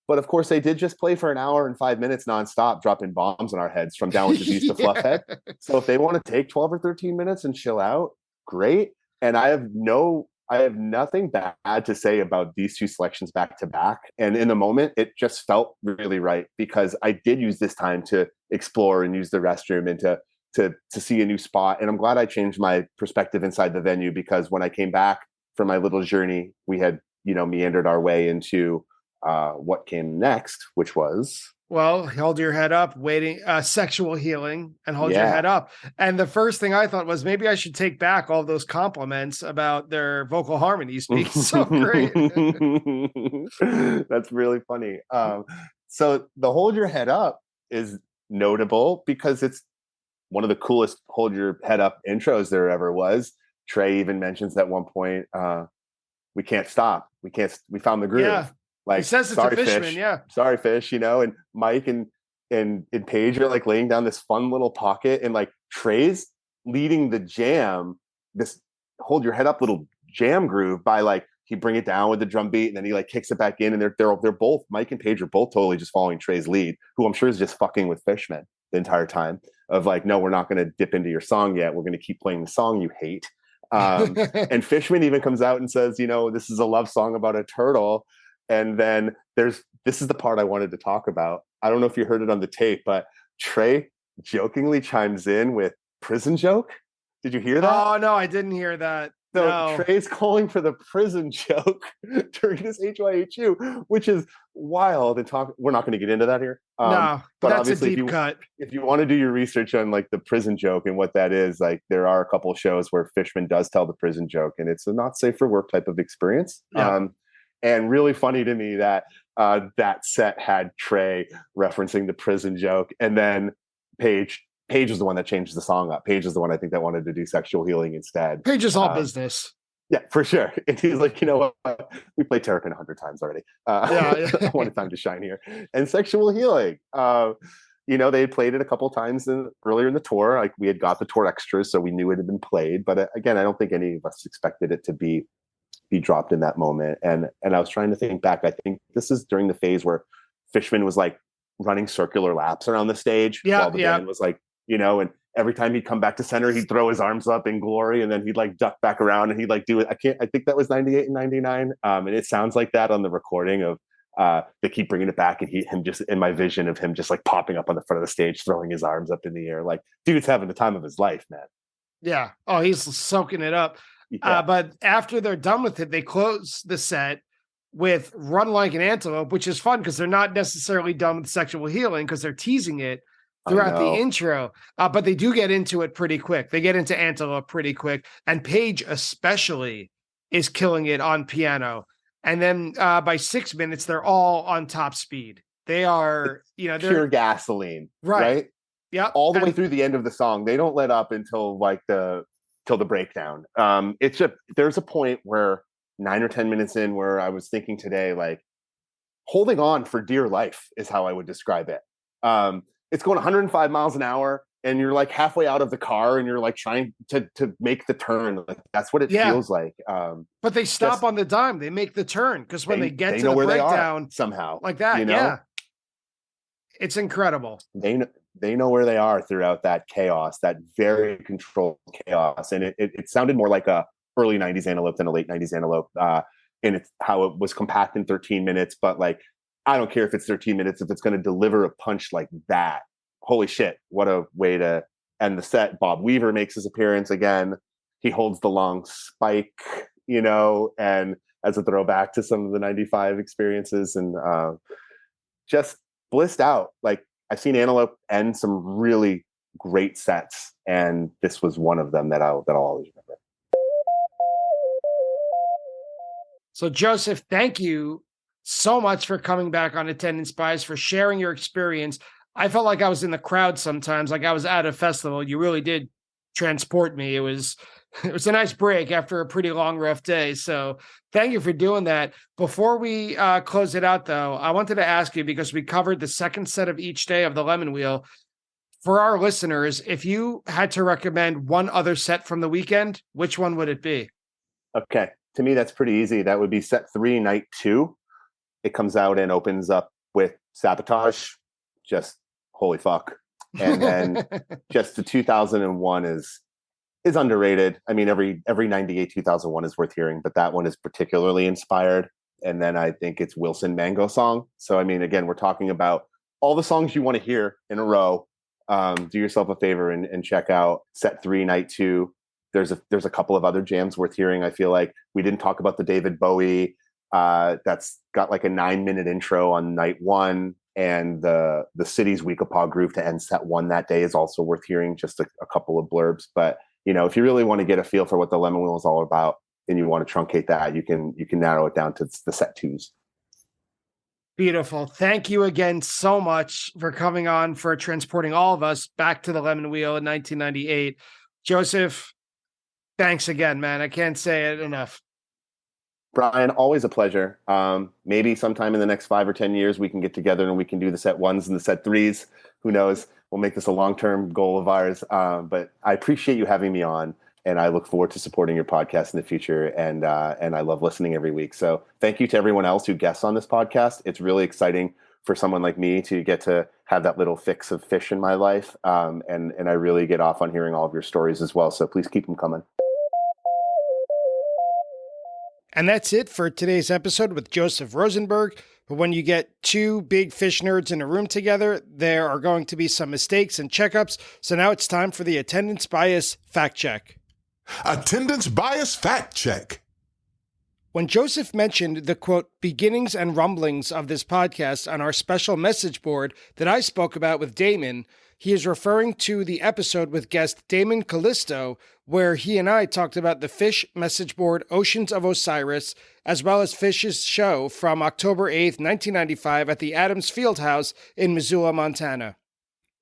Speaker 2: But of course, they did just play for an hour and 5 minutes nonstop, dropping bombs on our heads from Down with Disease to Fluffhead. So if they want to take 12 or 13 minutes and chill out, great. And I have nothing bad to say about these two selections back to back. And in the moment, it just felt really right because I did use this time to explore and use the restroom and to see a new spot. And I'm glad I changed my perspective inside the venue, because when I came back from my little journey, we had, meandered our way into what came next, which was,
Speaker 1: well, hold your head up, waiting, sexual healing, and hold your head up. And the first thing I thought was maybe I should take back all those compliments about their vocal harmonies being so great.
Speaker 2: That's really funny. So the hold your head up is notable because it's one of the coolest hold your head up intros there ever was. Trey even mentions at one point, we can't stop. We found the groove.
Speaker 1: Yeah.
Speaker 2: Like,
Speaker 1: he says it's
Speaker 2: sorry,
Speaker 1: a Fishman,
Speaker 2: fish.
Speaker 1: yeah.
Speaker 2: Sorry, fish, and Mike and Paige are like laying down this fun little pocket, and like Trey's leading the jam, this hold your head up little jam groove by like he bring it down with the drum beat and then he like kicks it back in, and they're both, Mike and Paige are both totally just following Trey's lead, who I'm sure is just fucking with Fishman the entire time of like, no, we're not going to dip into your song yet. We're going to keep playing the song you hate. And Fishman even comes out and says, this is a love song about a turtle. And then this is the part I wanted to talk about. I don't know if you heard it on the tape, but Trey jokingly chimes in with prison joke. Did you hear that?
Speaker 1: Oh, no, I didn't hear that.
Speaker 2: So
Speaker 1: no.
Speaker 2: Trey's calling for the prison joke during this HYHU, which is wild. And we're not going to get into that here.
Speaker 1: No, but that's obviously a deep cut.
Speaker 2: If you want to do your research on like the prison joke and what that is, like there are a couple of shows where Fishman does tell the prison joke, and it's a not safe for work type of experience.
Speaker 1: Yeah.
Speaker 2: And really funny to me that that set had Trey referencing the prison joke, and then Paige was the one that changed the song up. Paige is the one I think that wanted to do sexual healing instead.
Speaker 1: Paige is all business.
Speaker 2: Yeah, for sure. And he's like, what? We played Terrapin 100 times already.
Speaker 1: Yeah.
Speaker 2: I wanted time to shine here. And sexual healing. They had played it a couple of times earlier in the tour. Like we had got the tour extras, so we knew it had been played. But again, I don't think any of us expected it to be dropped in that moment. And I was trying to think back. I think this is during the phase where Fishman was like running circular laps around the stage while the band was like, and every time he'd come back to center, he'd throw his arms up in glory, and then he'd like duck back around and he'd like do it. I think that was 98 and 99. And it sounds like that on the recording of they keep bringing it back, and him just in my vision of him just like popping up on the front of the stage, throwing his arms up in the air. Like, dude's having the time of his life, man.
Speaker 1: Yeah. Oh, he's soaking it up. Yeah. But after they're done with it, they close the set with Run Like an Antelope, which is fun because they're not necessarily done with sexual healing because they're teasing it throughout the intro. But they do get into it pretty quick. They get into Antelope pretty quick. And Paige especially is killing it on piano. And then by 6 minutes, they're all on top speed. They are, they're
Speaker 2: pure gasoline. Right?
Speaker 1: Yeah.
Speaker 2: All the way through the end of the song. They don't let up until like till the breakdown. There's a point where 9 or 10 minutes in where I was thinking today, like holding on for dear life is how I would describe it. It's going 105 miles an hour and you're like halfway out of the car and you're like trying to make the turn. Like, that's what it feels like.
Speaker 1: But they stop on the dime. They make the turn because when they get to the breakdown
Speaker 2: somehow
Speaker 1: like that, yeah, it's incredible.
Speaker 2: They know where they are throughout that chaos, that very controlled chaos. And it sounded more like a early 90s Antelope than a late 90s Antelope. And it's how it was compact in 13 minutes. But like, I don't care if it's 13 minutes, if it's going to deliver a punch like that. Holy shit, what a way to end the set. Bob Weaver makes his appearance again. He holds the long spike, and as a throwback to some of the 95 experiences, and just blissed out. Like, I've seen Antelope end some really great sets, and this was one of them that I'll always remember.
Speaker 1: So, Joseph, thank you so much for coming back on Attendance Bias, for sharing your experience. I felt like I was in the crowd sometimes, like I was at a festival. You really did transport me. It was a nice break after a pretty long, rough day. So thank you for doing that. Before we close it out, though, I wanted to ask you, because we covered the second set of each day of the Lemonwheel, For our listeners, if you had to recommend one other set from the weekend, which one would it be?
Speaker 2: Okay. To me, that's pretty easy. That would be set 3, night 2. It comes out and opens up with Sabotage. Just holy fuck. And then just the 2001 is underrated. I mean, every 98 2001 is worth hearing, but that one is particularly inspired. And then I think it's Wilson Mango Song. So, I mean, again, we're talking about all the songs you want to hear in a row. Do yourself a favor and check out set 3, night 2. There's a couple of other jams worth hearing. I feel like we didn't talk about the David Bowie. That's got like a 9-minute intro on night 1, and the City's Weekapaw Groove to end set 1 that day is also worth hearing. Just a couple of blurbs, but if you really want to get a feel for what the Lemonwheel is all about, and you want to truncate that, you can narrow it down to the set 2s.
Speaker 1: Beautiful. Thank you again so much for coming on, for transporting all of us back to the Lemonwheel in 1998. Joseph, thanks again, man. I can't say it enough.
Speaker 2: Brian, always a pleasure. Maybe sometime in the next 5 or 10 years, we can get together and we can do the set 1s and the set 3s. Who knows? We'll make this a long-term goal of ours. But I appreciate you having me on, and I look forward to supporting your podcast in the future. And I love listening every week. So thank you to everyone else who guests on this podcast. It's really exciting for someone like me to get to have that little fix of fish in my life. And I really get off on hearing all of your stories as well. So please keep them coming.
Speaker 1: And that's it for today's episode with Joseph Rosenberg. But when you get 2 big fish nerds in a room together, there are going to be some mistakes and checkups. So now it's time for the attendance bias fact check.
Speaker 3: Attendance bias fact check.
Speaker 1: When Joseph mentioned the, quote, beginnings and rumblings of this podcast on our special message board that I spoke about with Damon, he is referring to the episode with guest Damon Callisto, where he and I talked about the Fish message board Oceans of Osiris, as well as Fish's show from October 8th, 1995 at the Adams Fieldhouse in Missoula, Montana.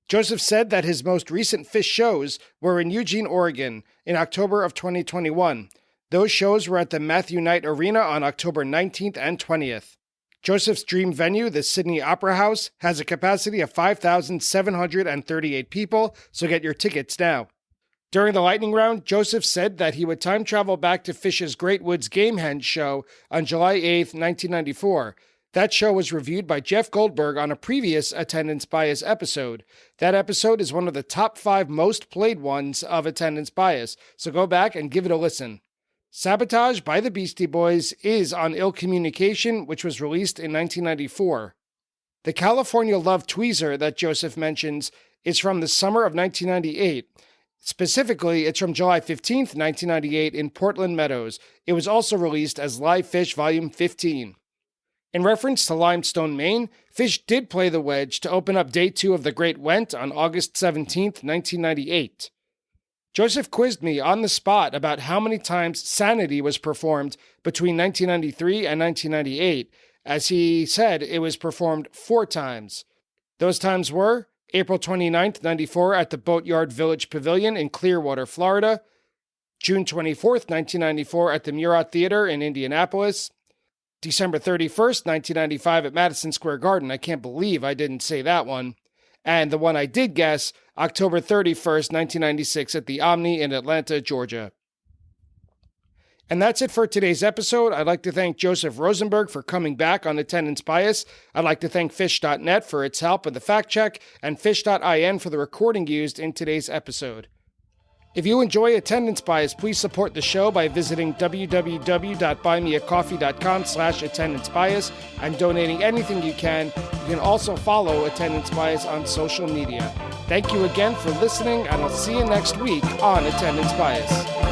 Speaker 1: Joseph said that his most recent Fish shows were in Eugene, Oregon, in October of 2021. Those shows were at the Matthew Knight Arena on October 19th and 20th. Joseph's dream venue, the Sydney Opera House, has a capacity of 5,738 people, so get your tickets now. During the lightning round, Joseph said that he would time travel back to Fish's Great Woods Gamehenge show on July 8th, 1994. That show was reviewed by Jeff Goldberg on a previous Attendance Bias episode. That episode is one of the top 5 most played ones of Attendance Bias, so go back and give it a listen. Sabotage by the Beastie Boys is on Ill Communication, which was released in 1994. The California Love Tweezer that Joseph mentions is from the summer of 1998. Specifically, it's from July 15th, 1998 in Portland Meadows. It was also released as Live Fish Volume 15. In reference to Limestone, Maine, Fish did play the Wedge to open up Day 2 of The Great Went on August 17th, 1998. Joseph quizzed me on the spot about how many times Sanity was performed between 1993 and 1998, as he said it was performed 4 times. Those times were April 29th, 94 at the Boatyard Village Pavilion in Clearwater, Florida, June 24th, 1994 at the Murat Theater in Indianapolis, December 31st, 1995 at Madison Square Garden. I can't believe I didn't say that one. And the one I did guess, October 31st, 1996 at the Omni in Atlanta, Georgia. And that's it for today's episode. I'd like to thank Joseph Rosenberg for coming back on Attendance Bias. I'd like to thank Fish.net for its help with the fact check, and Fish.in for the recording used in today's episode. If you enjoy Attendance Bias, please support the show by visiting www.buymeacoffee.com/attendancebias and donating anything you can. You can also follow Attendance Bias on social media. Thank you again for listening, and I'll see you next week on Attendance Bias.